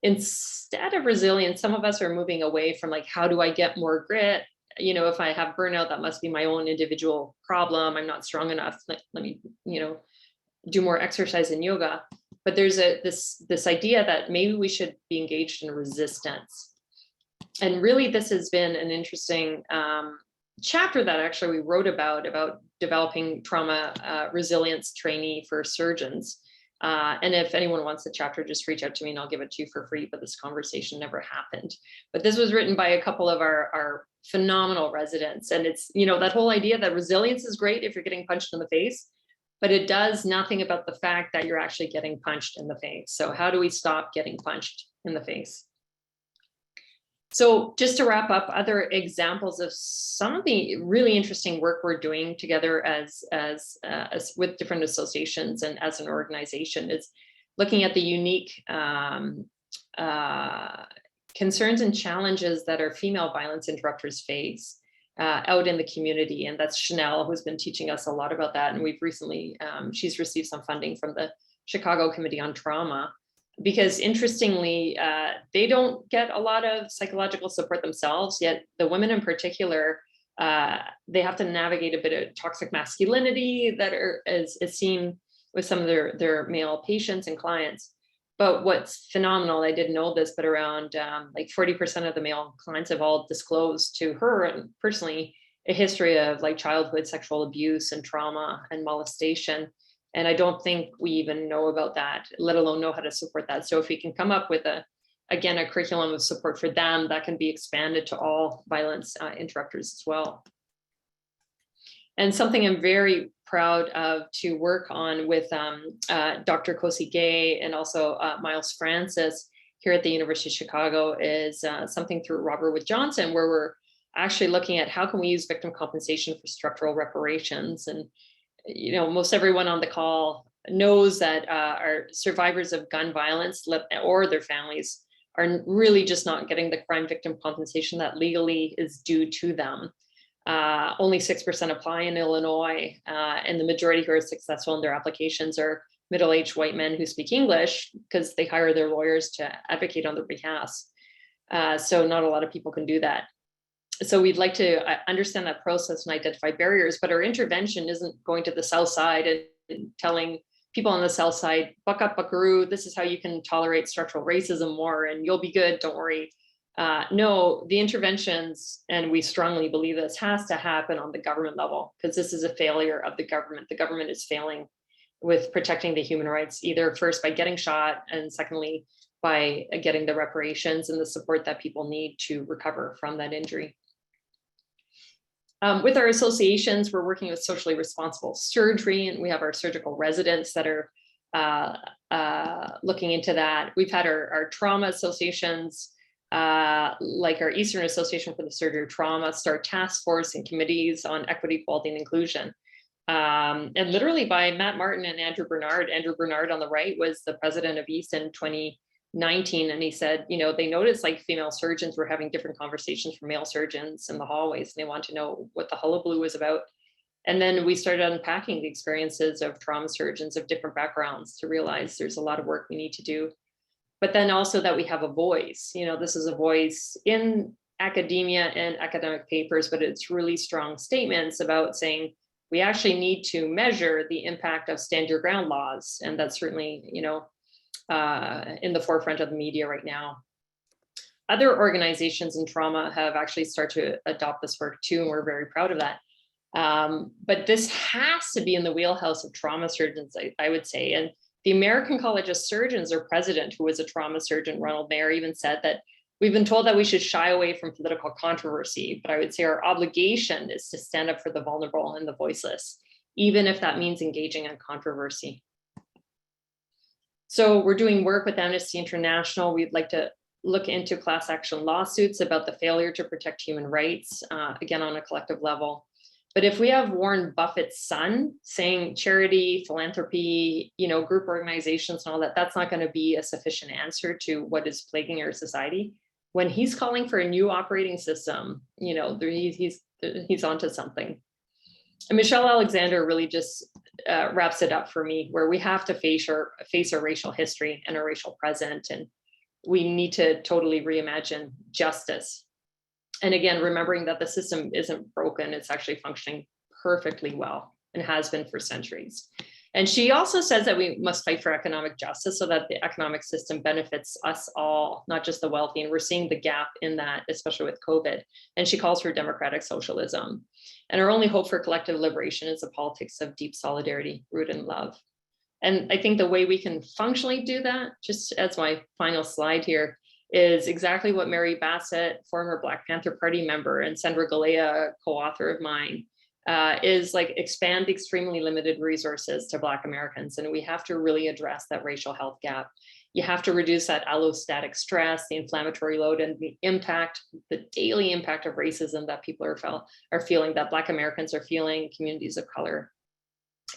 instead of resilience, some of us are moving away from like, how do I get more grit? You know, if I have burnout, that must be my own individual problem. I'm not strong enough. Let me, do more exercise and yoga. But there's this idea that maybe we should be engaged in resistance. And really, this has been an interesting chapter that actually we wrote about developing trauma resilience trainee for surgeons. And if anyone wants the chapter, just reach out to me and I'll give it to you for free, but this conversation never happened. But this was written by a couple of our phenomenal residents. And it's, that whole idea that resilience is great if you're getting punched in the face, but it does nothing about the fact that you're actually getting punched in the face. So how do we stop getting punched in the face? So just to wrap up, other examples of some of the really interesting work we're doing together as with different associations and as an organization is looking at the unique concerns and challenges that our female violence interrupters face out in the community. And that's Chanel, who's been teaching us a lot about that. And we've recently, she's received some funding from the Chicago Committee on Trauma, because interestingly, they don't get a lot of psychological support themselves, yet the women in particular, they have to navigate a bit of toxic masculinity that is seen with some of their male patients and clients. But what's phenomenal, I didn't know this, but around like 40% of the male clients have all disclosed to her and personally a history of like childhood sexual abuse and trauma and molestation. And I don't think we even know about that, let alone know how to support that. So if we can come up with a curriculum of support for them, that can be expanded to all violence interrupters as well. And something I'm very proud of to work on with Dr. Kosi Gay and also Miles Francis here at the University of Chicago is something through Robert Wood Johnson, where we're actually looking at how can we use victim compensation for structural reparations. And most everyone on the call knows that our survivors of gun violence or their families are really just not getting the crime victim compensation that legally is due to them. Only 6% apply in Illinois, and the majority who are successful in their applications are middle-aged white men who speak English because they hire their lawyers to advocate on their behalf. So not a lot of people can do that. So we'd like to understand that process and identify barriers, but our intervention isn't going to the South Side and telling people on the South Side, buck up, buckaroo, this is how you can tolerate structural racism more and you'll be good, don't worry. No, the interventions, and we strongly believe this, has to happen on the government level, because this is a failure of the government. The government is failing with protecting the human rights, either first by getting shot and secondly, by getting the reparations and the support that people need to recover from that injury. With our associations, we're working with socially responsible surgery, and we have our surgical residents that are looking into that. We've had our trauma associations, like our Eastern Association for the Surgery of Trauma, start task force and committees on equity, equality, and inclusion. And literally by Matt Martin and Andrew Bernard. Andrew Bernard on the right was the president of East in 2019. And he said, they noticed like female surgeons were having different conversations from male surgeons in the hallways, and they wanted to know what the hullabaloo was about. And then we started unpacking the experiences of trauma surgeons of different backgrounds to realize there's a lot of work we need to do. But then also that we have a voice, this is a voice in academia and academic papers, but it's really strong statements about saying we actually need to measure the impact of stand your ground laws. And that's certainly, in the forefront of the media right now. Other organizations in trauma have actually started to adopt this work too, and we're very proud of that. But this has to be in the wheelhouse of trauma surgeons, I would say. And the American College of Surgeons, their president, who was a trauma surgeon, Ronald Mayer, even said that we've been told that we should shy away from political controversy, but I would say our obligation is to stand up for the vulnerable and the voiceless, even if that means engaging in controversy. So we're doing work with Amnesty International. We'd like to look into class action lawsuits about the failure to protect human rights, again, on a collective level. But if we have Warren Buffett's son saying charity, philanthropy, group organizations and all that, that's not going to be a sufficient answer to what is plaguing our society. When he's calling for a new operating system, he's onto something. And Michelle Alexander really just wraps it up for me, where we have to face our racial history and our racial present, and we need to totally reimagine justice. And again, remembering that the system isn't broken, it's actually functioning perfectly well and has been for centuries. And she also says that we must fight for economic justice so that the economic system benefits us all, not just the wealthy. And we're seeing the gap in that, especially with COVID. And she calls for democratic socialism. And our only hope for collective liberation is a politics of deep solidarity rooted in love. And I think the way we can functionally do that, just as my final slide here, is exactly what Mary Bassett, former Black Panther Party member, and Sandra Galea, co-author of mine, is like expand the extremely limited resources to Black Americans. And we have to really address that racial health gap. You have to reduce that allostatic stress, the inflammatory load, and the impact, the daily impact of racism that people are feeling, that Black Americans are feeling, communities of color,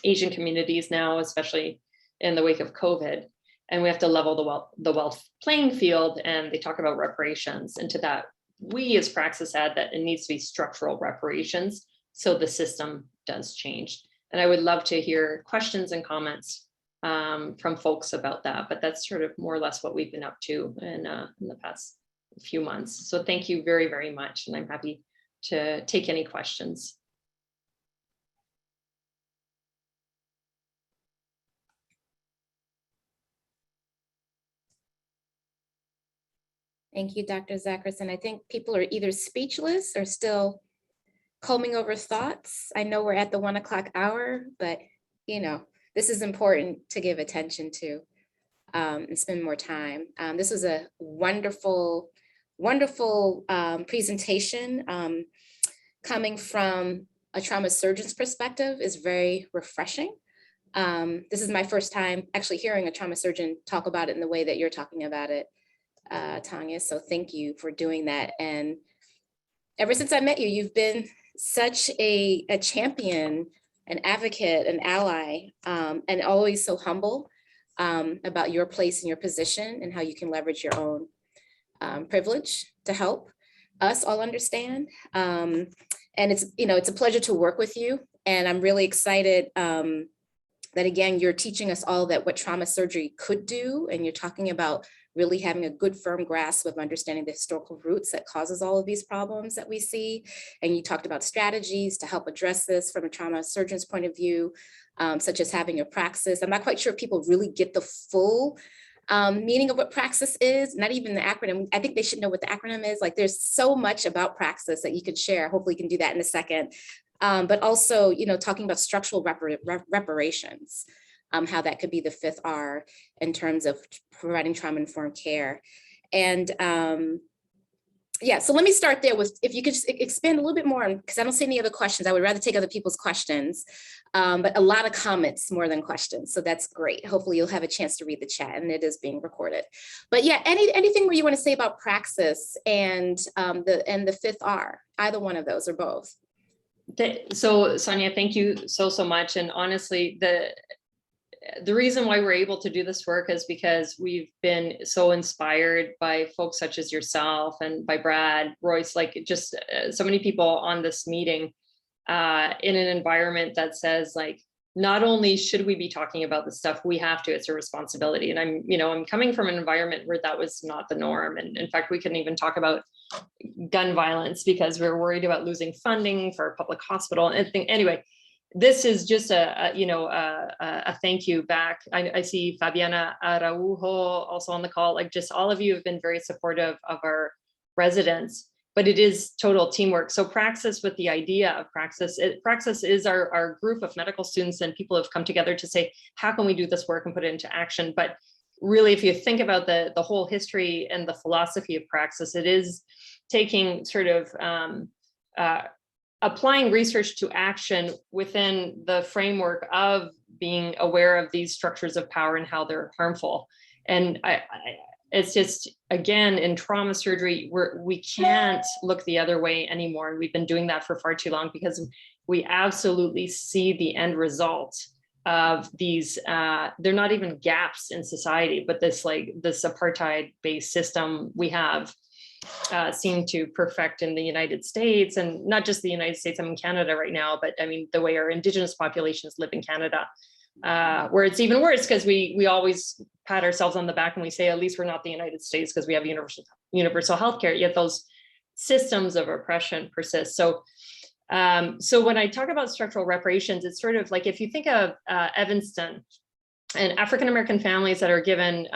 Asian communities now, especially in the wake of COVID. And we have to level the wealth playing field. And they talk about reparations. And to that, we as Praxis add that it needs to be structural reparations so the system does change. And I would love to hear questions and comments from folks about that. But that's sort of more or less what we've been up to in the past few months. So thank you very, very much. And I'm happy to take any questions. Thank you, Dr. Zakrison. I think people are either speechless or still combing over thoughts. I know we're at the 1 o'clock hour, but this is important to give attention to and spend more time. This was a wonderful, wonderful presentation. Coming from a trauma surgeon's perspective is very refreshing. This is my first time actually hearing a trauma surgeon talk about it in the way that you're talking about it, Tanya. So thank you for doing that. And ever since I met you, you've been such a champion, an advocate, an ally, and always so humble about your place and your position and how you can leverage your own privilege to help us all understand. And it's a pleasure to work with you. And I'm really excited that again, you're teaching us all that what trauma surgery could do. And you're talking about really having a good firm grasp of understanding the historical roots that causes all of these problems that we see. And you talked about strategies to help address this from a trauma surgeon's point of view, such as having a praxis. I'm not quite sure if people really get the full meaning of what praxis is, not even the acronym. I think they should know what the acronym is. Like there's so much about praxis that you could share. Hopefully you can do that in a second. But also, talking about structural reparations, how that could be the 5th R in terms of providing trauma-informed care. And yeah, so let me start there with, if you could just expand a little bit more, because I don't see any other questions. I would rather take other people's questions, but a lot of comments more than questions. So that's great. Hopefully you'll have a chance to read the chat, and it is being recorded. But yeah, anything where you want to say about praxis and the 5th R, either one of those or both. So Sonia, thank you so much. And honestly, the reason why we're able to do this work is because we've been so inspired by folks such as yourself and by Brad, Royce, like just so many people on this meeting in an environment that says like, not only should we be talking about this stuff, we have to, it's a responsibility. And I'm coming from an environment where that was not the norm. And in fact, we couldn't even talk about gun violence because we were worried about losing funding for a public hospital and thing. Anyway, this is just a thank you back. I see Fabiana Araujo also on the call. Like, just all of you have been very supportive of our residents, but it is total teamwork. So Praxis, with the idea of Praxis, Praxis is our group of medical students and people have come together to say, how can we do this work and put it into action? But really, if you think about the whole history and the philosophy of Praxis, it is taking sort of applying research to action within the framework of being aware of these structures of power and how they're harmful. And it's just, again, in trauma surgery, we can't look the other way anymore. And we've been doing that for far too long because we absolutely see the end result of these, they're not even gaps in society, but this apartheid-based system we have seem to perfect in the United States, and not just the United States, I'm in Canada right now, but I mean, the way our Indigenous populations live in Canada, where it's even worse because we always pat ourselves on the back and we say, at least we're not the United States because we have universal healthcare, yet those systems of oppression persist. So when I talk about structural reparations, it's sort of like, if you think of Evanston, and African-American families that are given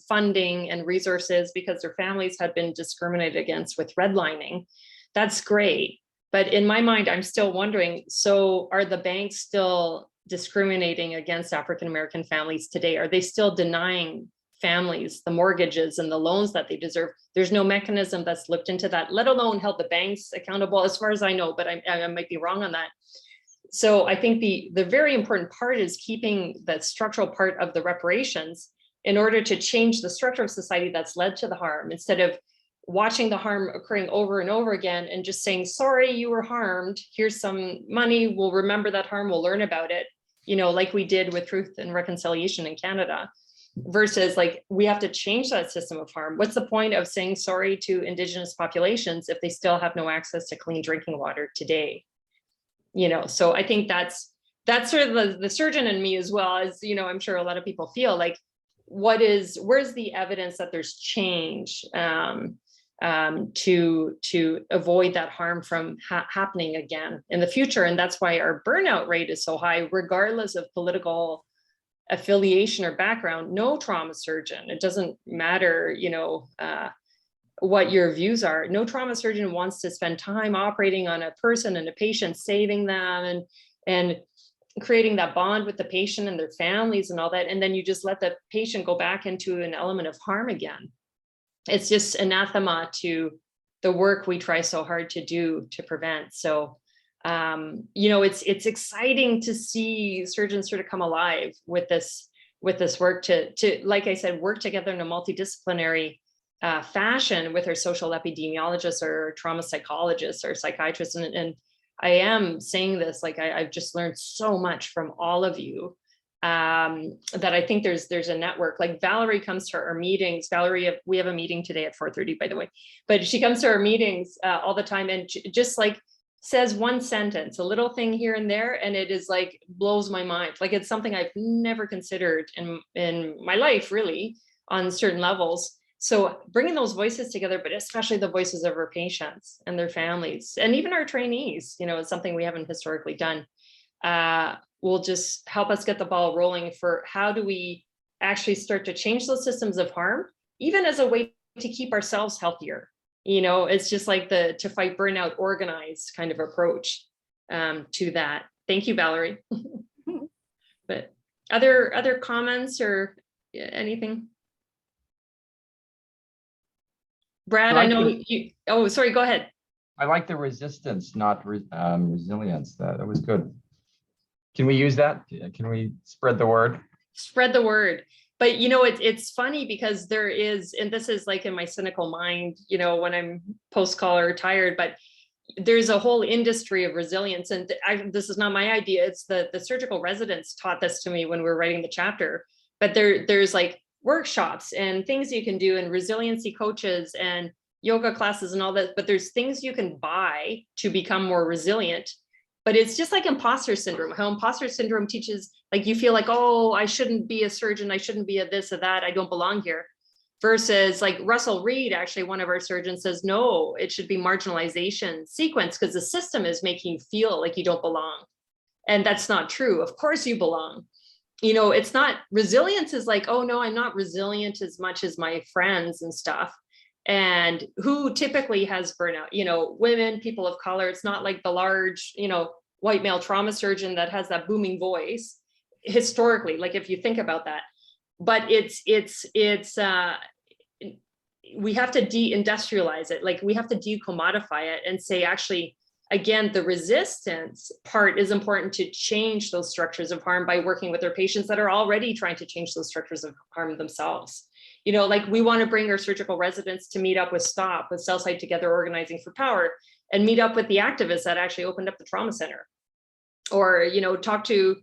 funding and resources because their families had been discriminated against with redlining, that's great. But in my mind, I'm still wondering, so are the banks still discriminating against African-American families today? Are they still denying families the mortgages and the loans that they deserve? There's no mechanism that's looked into that, let alone held the banks accountable, as far as I know, but I might be wrong on that. So I think the very important part is keeping that structural part of the reparations in order to change the structure of society that's led to the harm, instead of watching the harm occurring over and over again and just saying, sorry, you were harmed, here's some money, we'll remember that harm, we'll learn about it, like we did with Truth and Reconciliation in Canada, versus like, we have to change that system of harm. What's the point of saying sorry to Indigenous populations if they still have no access to clean drinking water today? So I think that's sort of the surgeon in me, as well as, I'm sure a lot of people feel like, where's the evidence that there's change to avoid that harm from happening again in the future? And that's why our burnout rate is so high, regardless of political affiliation or background. No trauma surgeon, it doesn't matter, what your views are. No trauma surgeon wants to spend time operating on a person and a patient, saving them and creating that bond with the patient and their families and all that. And then you just let the patient go back into an element of harm again. It's just anathema to the work we try so hard to do to prevent. So, it's exciting to see surgeons sort of come alive with this work to, like I said, work together in a multidisciplinary fashion with our social epidemiologists or trauma psychologists or psychiatrists. And I am saying this, like, I've just learned so much from all of you that I think there's a network. Like, Valerie comes to our meetings. Valerie, we have a meeting today at 4:30, by the way, but she comes to our meetings all the time and just like says one sentence, a little thing here and there, and it is like blows my mind. Like, it's something I've never considered in my life, really, on certain levels. So bringing those voices together, but especially the voices of our patients and their families, and even our trainees, is something we haven't historically done, will just help us get the ball rolling for how do we actually start to change those systems of harm, even as a way to keep ourselves healthier. It's just like to fight burnout organized kind of approach to that. Thank you, Valerie. But other comments or anything? Brad, I know you, oh, sorry, go ahead. I like the resistance, not resilience. That was good. Can we use that? Can we spread the word? Spread the word. But, it's funny because there is, and this is like in my cynical mind, when I'm post-call or retired, but there's a whole industry of resilience. And this is not my idea. It's the surgical residents taught this to me when we were writing the chapter. But there's like workshops and things you can do and resiliency coaches and yoga classes and all that, but there's things you can buy to become more resilient. But it's just like imposter syndrome, how imposter syndrome teaches, like, you feel like, oh, I shouldn't be a surgeon, I shouldn't be a this or that, I don't belong here. Versus like Russell Reed, actually one of our surgeons, says, no, it should be marginalization sequence because the system is making you feel like you don't belong. And that's not true. Of course you belong. You know, it's not, resilience is like, oh no, I'm not resilient as much as my friends and stuff. And who typically has burnout? You know, women, people of color. It's not like the large, you know, white male trauma surgeon that has that booming voice historically, like if you think about that. But we have to de-industrialize it. Like we have to decommodify it and say, actually, again, the resistance part is important to change those structures of harm by working with our patients that are already trying to change those structures of harm themselves. You know, like we want to bring our surgical residents to meet up with STOP, with Southside Together Organizing for Power, and meet up with the activists that actually opened up the trauma center. Or, you know, talk to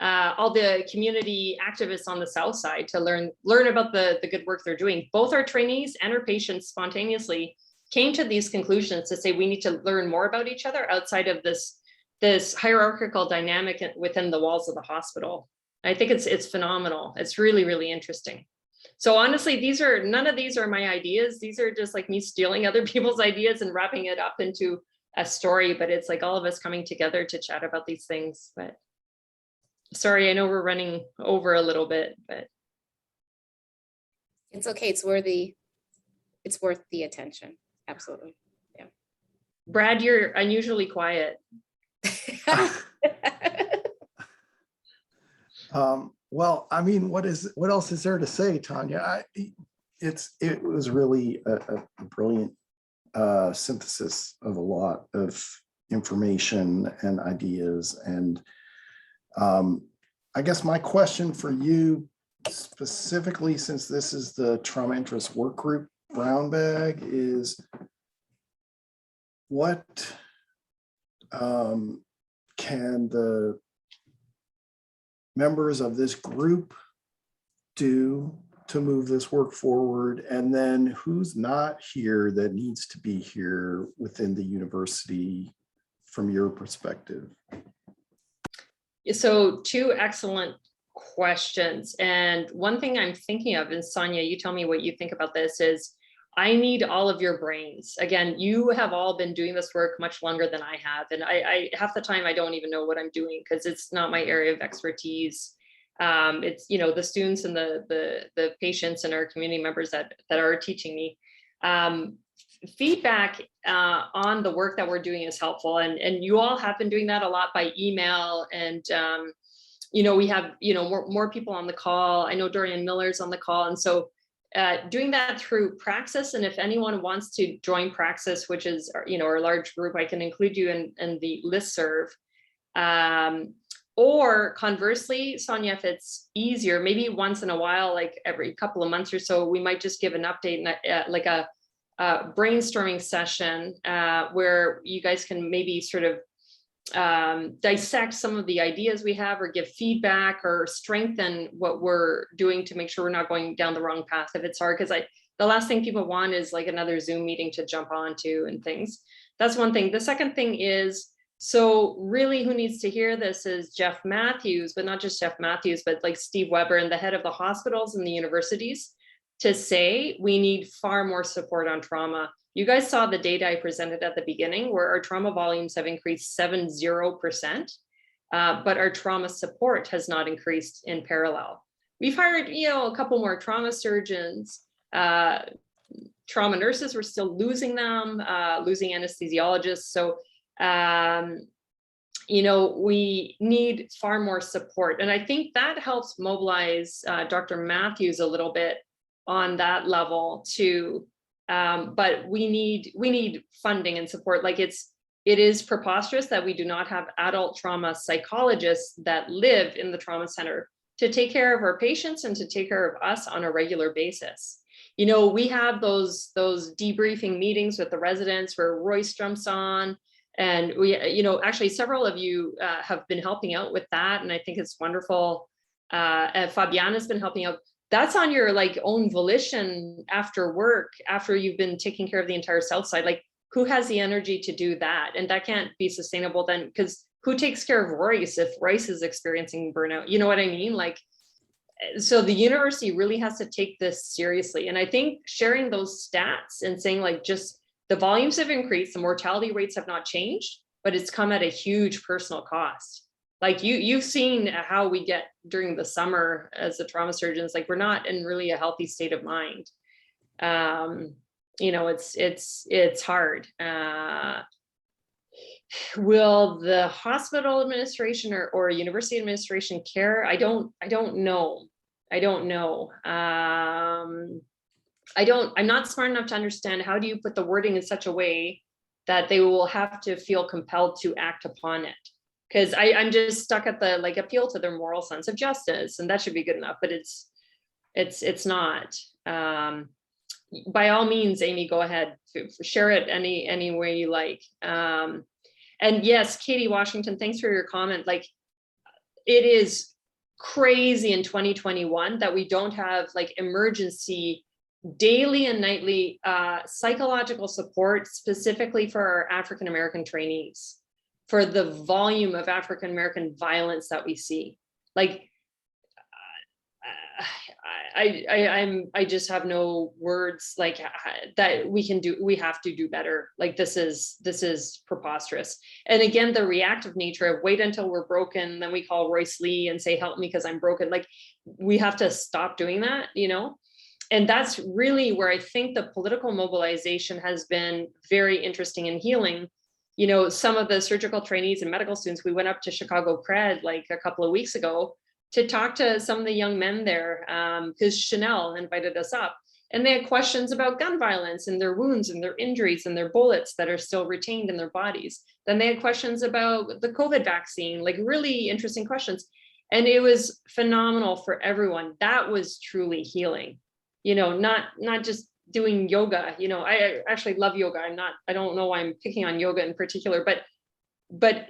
all the community activists on the South Side to learn about the good work they're doing. Both our trainees and our patients spontaneously came to these conclusions to say we need to learn more about each other outside of this hierarchical dynamic within the walls of the hospital. I think it's phenomenal. It's really, really interesting. So honestly, none of these are my ideas. These are just like me stealing other people's ideas and wrapping it up into a story, but it's like all of us coming together to chat about these things. But sorry, I know we're running over a little bit, but it's okay. It's worth the attention. Absolutely. Yeah. Brad, you're unusually quiet. Well, I mean, what else is there to say, Tanya? It was really a brilliant synthesis of a lot of information and ideas. And I guess my question for you specifically, since this is the Trauma Interest Work Group Brown Bag, is what can the members of this group do to move this work forward? And then who's not here that needs to be here within the university from your perspective? So two excellent questions. And one thing I'm thinking of, and Sonia, you tell me what you think about this, is I need all of your brains. Again, you have all been doing this work much longer than I have. And I half the time I don't even know what I'm doing because it's not my area of expertise. It's, you know, the students and the patients and our community members that are teaching me. Feedback on the work that we're doing is helpful. And you all have been doing that a lot by email. And, you know, we have, you know, more people on the call. I know Dorian Miller's on the call. And so doing that through Praxis, and if anyone wants to join Praxis, which is, you know, our large group, I can include you in the listserv. Or conversely, Sonia, if it's easier, maybe once in a while, like every couple of months or so, we might just give an update, like a brainstorming session where you guys can maybe sort of dissect some of the ideas we have, or give feedback, or strengthen what we're doing to make sure we're not going down the wrong path if it's hard. Because the last thing people want is like another Zoom meeting to jump onto and things. That's one thing. The second thing is, so really who needs to hear this is Jeff Matthews, but not just Jeff Matthews, but like Steve Weber and the head of the hospitals and the universities, to say we need far more support on trauma. You guys saw the data I presented at the beginning where our trauma volumes have increased 70%, but our trauma support has not increased in parallel. We've hired, you know, a couple more trauma surgeons, trauma nurses, we're still losing them, losing anesthesiologists. So, you know, we need far more support. And I think that helps mobilize Dr. Matthews a little bit on that level too. But we need funding and support. Like it is preposterous that we do not have adult trauma psychologists that live in the trauma center to take care of our patients and to take care of us on a regular basis. You know, we have those debriefing meetings with the residents where Royce jumps on, and we, you know, actually several of you have been helping out with that, and I think it's wonderful. Fabiana's been helping out. That's on your like own volition after work, after you've been taking care of the entire South Side. Like, who has the energy to do that? And that can't be sustainable then, because who takes care of Royce if Royce is experiencing burnout? You know what I mean? Like, so the university really has to take this seriously. And I think sharing those stats and saying like, just the volumes have increased, the mortality rates have not changed, but it's come at a huge personal cost. Like you've seen how we get during the summer as the trauma surgeons, like we're not in really a healthy state of mind. You know, it's hard. Will the hospital administration or university administration care? I don't know. I'm not smart enough to understand how do you put the wording in such a way that they will have to feel compelled to act upon it. Because I'm just stuck at the like appeal to their moral sense of justice, and that should be good enough, but it's not. By all means, Amy, go ahead, share it any way you like. And yes, Katie Washington, thanks for your comment. Like, it is crazy in 2021 that we don't have like emergency daily and nightly psychological support specifically for our African-American trainees, for the volume of African-American violence that we see. Like, I just have no words like that we have to do better. Like, this is preposterous. And again, the reactive nature of wait until we're broken, then we call Royce Lee and say, help me because I'm broken. Like, we have to stop doing that, you know? And that's really where I think the political mobilization has been very interesting and healing. You know, some of the surgical trainees and medical students, we went up to Chicago Cred like a couple of weeks ago to talk to some of the young men there, because Chanel invited us up, and they had questions about gun violence and their wounds and their injuries and their bullets that are still retained in their bodies. Then they had questions about the COVID vaccine, like really interesting questions. And it was phenomenal for everyone. That was truly healing, you know, not just doing yoga. You know, I actually love yoga. I don't know why I'm picking on yoga in particular, but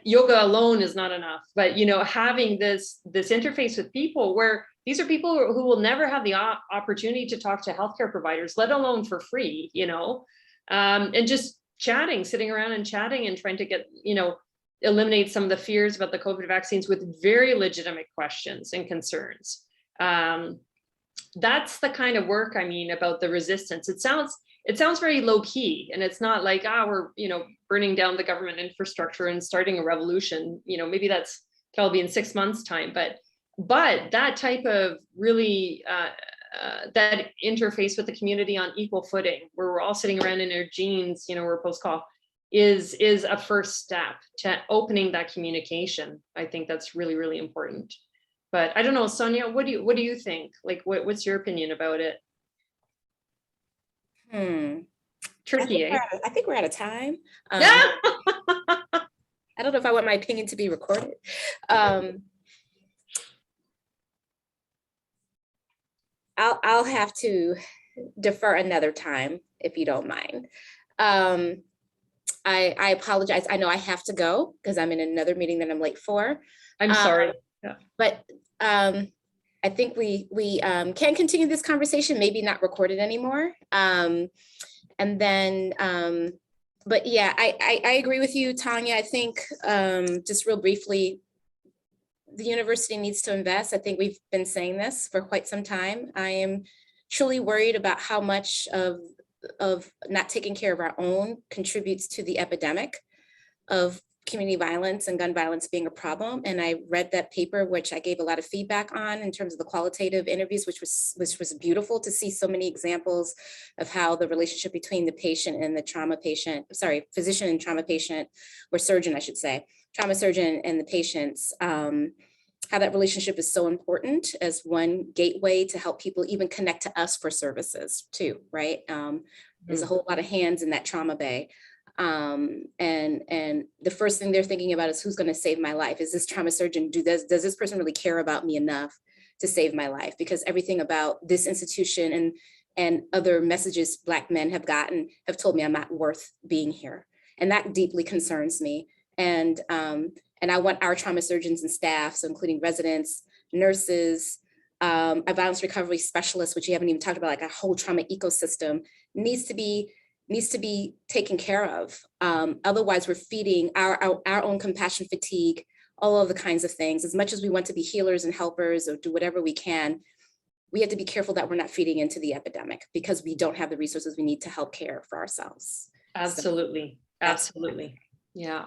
yoga alone is not enough. But, you know, having this interface with people where these are people who will never have the opportunity to talk to healthcare providers, let alone for free, you know, and just chatting, sitting around and chatting and trying to get, you know, eliminate some of the fears about the COVID vaccines with very legitimate questions and concerns. That's the kind of work, I mean, about the resistance. It sounds very low key, and it's not like, we're, you know, burning down the government infrastructure and starting a revolution. You know, maybe that'll be in 6 months' time, but that type of really that interface with the community on equal footing, where we're all sitting around in our jeans, you know, we're post-call, is a first step to opening that communication. I think that's really, really important. But I don't know, Sonia, what do you think? Like, what's your opinion about it? Tricky, eh? I think we're out of time. Yeah. I don't know if I want my opinion to be recorded. I'll have to defer another time if you don't mind. I apologize. I know I have to go because I'm in another meeting that I'm late for. I'm sorry. Yeah. But I think we can continue this conversation, maybe not recorded anymore. And then, but yeah, I agree with you, Tanya. I think just real briefly, the university needs to invest. I think we've been saying this for quite some time. I am truly worried about how much of not taking care of our own contributes to the epidemic of community violence and gun violence being a problem. And I read that paper, which I gave a lot of feedback on in terms of the qualitative interviews, which was beautiful to see so many examples of how the relationship between the patient and the trauma patient, physician and trauma patient, or surgeon, I should say, trauma surgeon and the patients, how that relationship is so important as one gateway to help people even connect to us for services too, right? There's a whole lot of hands in that trauma bay. And the first thing they're thinking about is who's going to save my life? Is this trauma surgeon, does this person really care about me enough to save my life? Because everything about this institution and other messages Black men have gotten have told me I'm not worth being here. And that deeply concerns me. And I want our trauma surgeons and staff, so including residents, nurses, a violence recovery specialist, which you haven't even talked about, like a whole trauma ecosystem, needs to be taken care of. Otherwise, we're feeding our own compassion fatigue, all of the kinds of things. As much as we want to be healers and helpers or do whatever we can, we have to be careful that we're not feeding into the epidemic because we don't have the resources we need to help care for ourselves. Absolutely. So, absolutely. Yeah.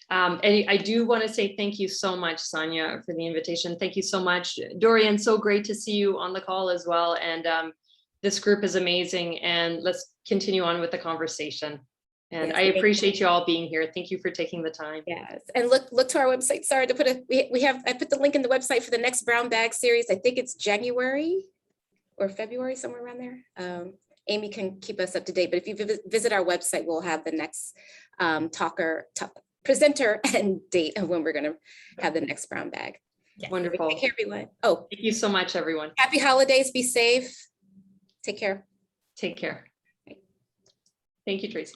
And I do want to say thank you so much, Sonia, for the invitation. Thank you so much, Dorian. So great to see you on the call as well. And this group is amazing. And let's continue on with the conversation. And Yes, I appreciate you all being here. Thank you for taking the time. Yes, and look to our website. Sorry to put I put the link in the website for the next brown bag series. I think it's January or February, somewhere around there. Amy can keep us up to date, but if you visit our website, we'll have the next presenter and date of when we're going to have the next brown bag. Yes. Wonderful. Take care, everyone. Oh, thank you so much, everyone. Happy holidays. Be safe. Take care. Take care. Thank you, Tracy.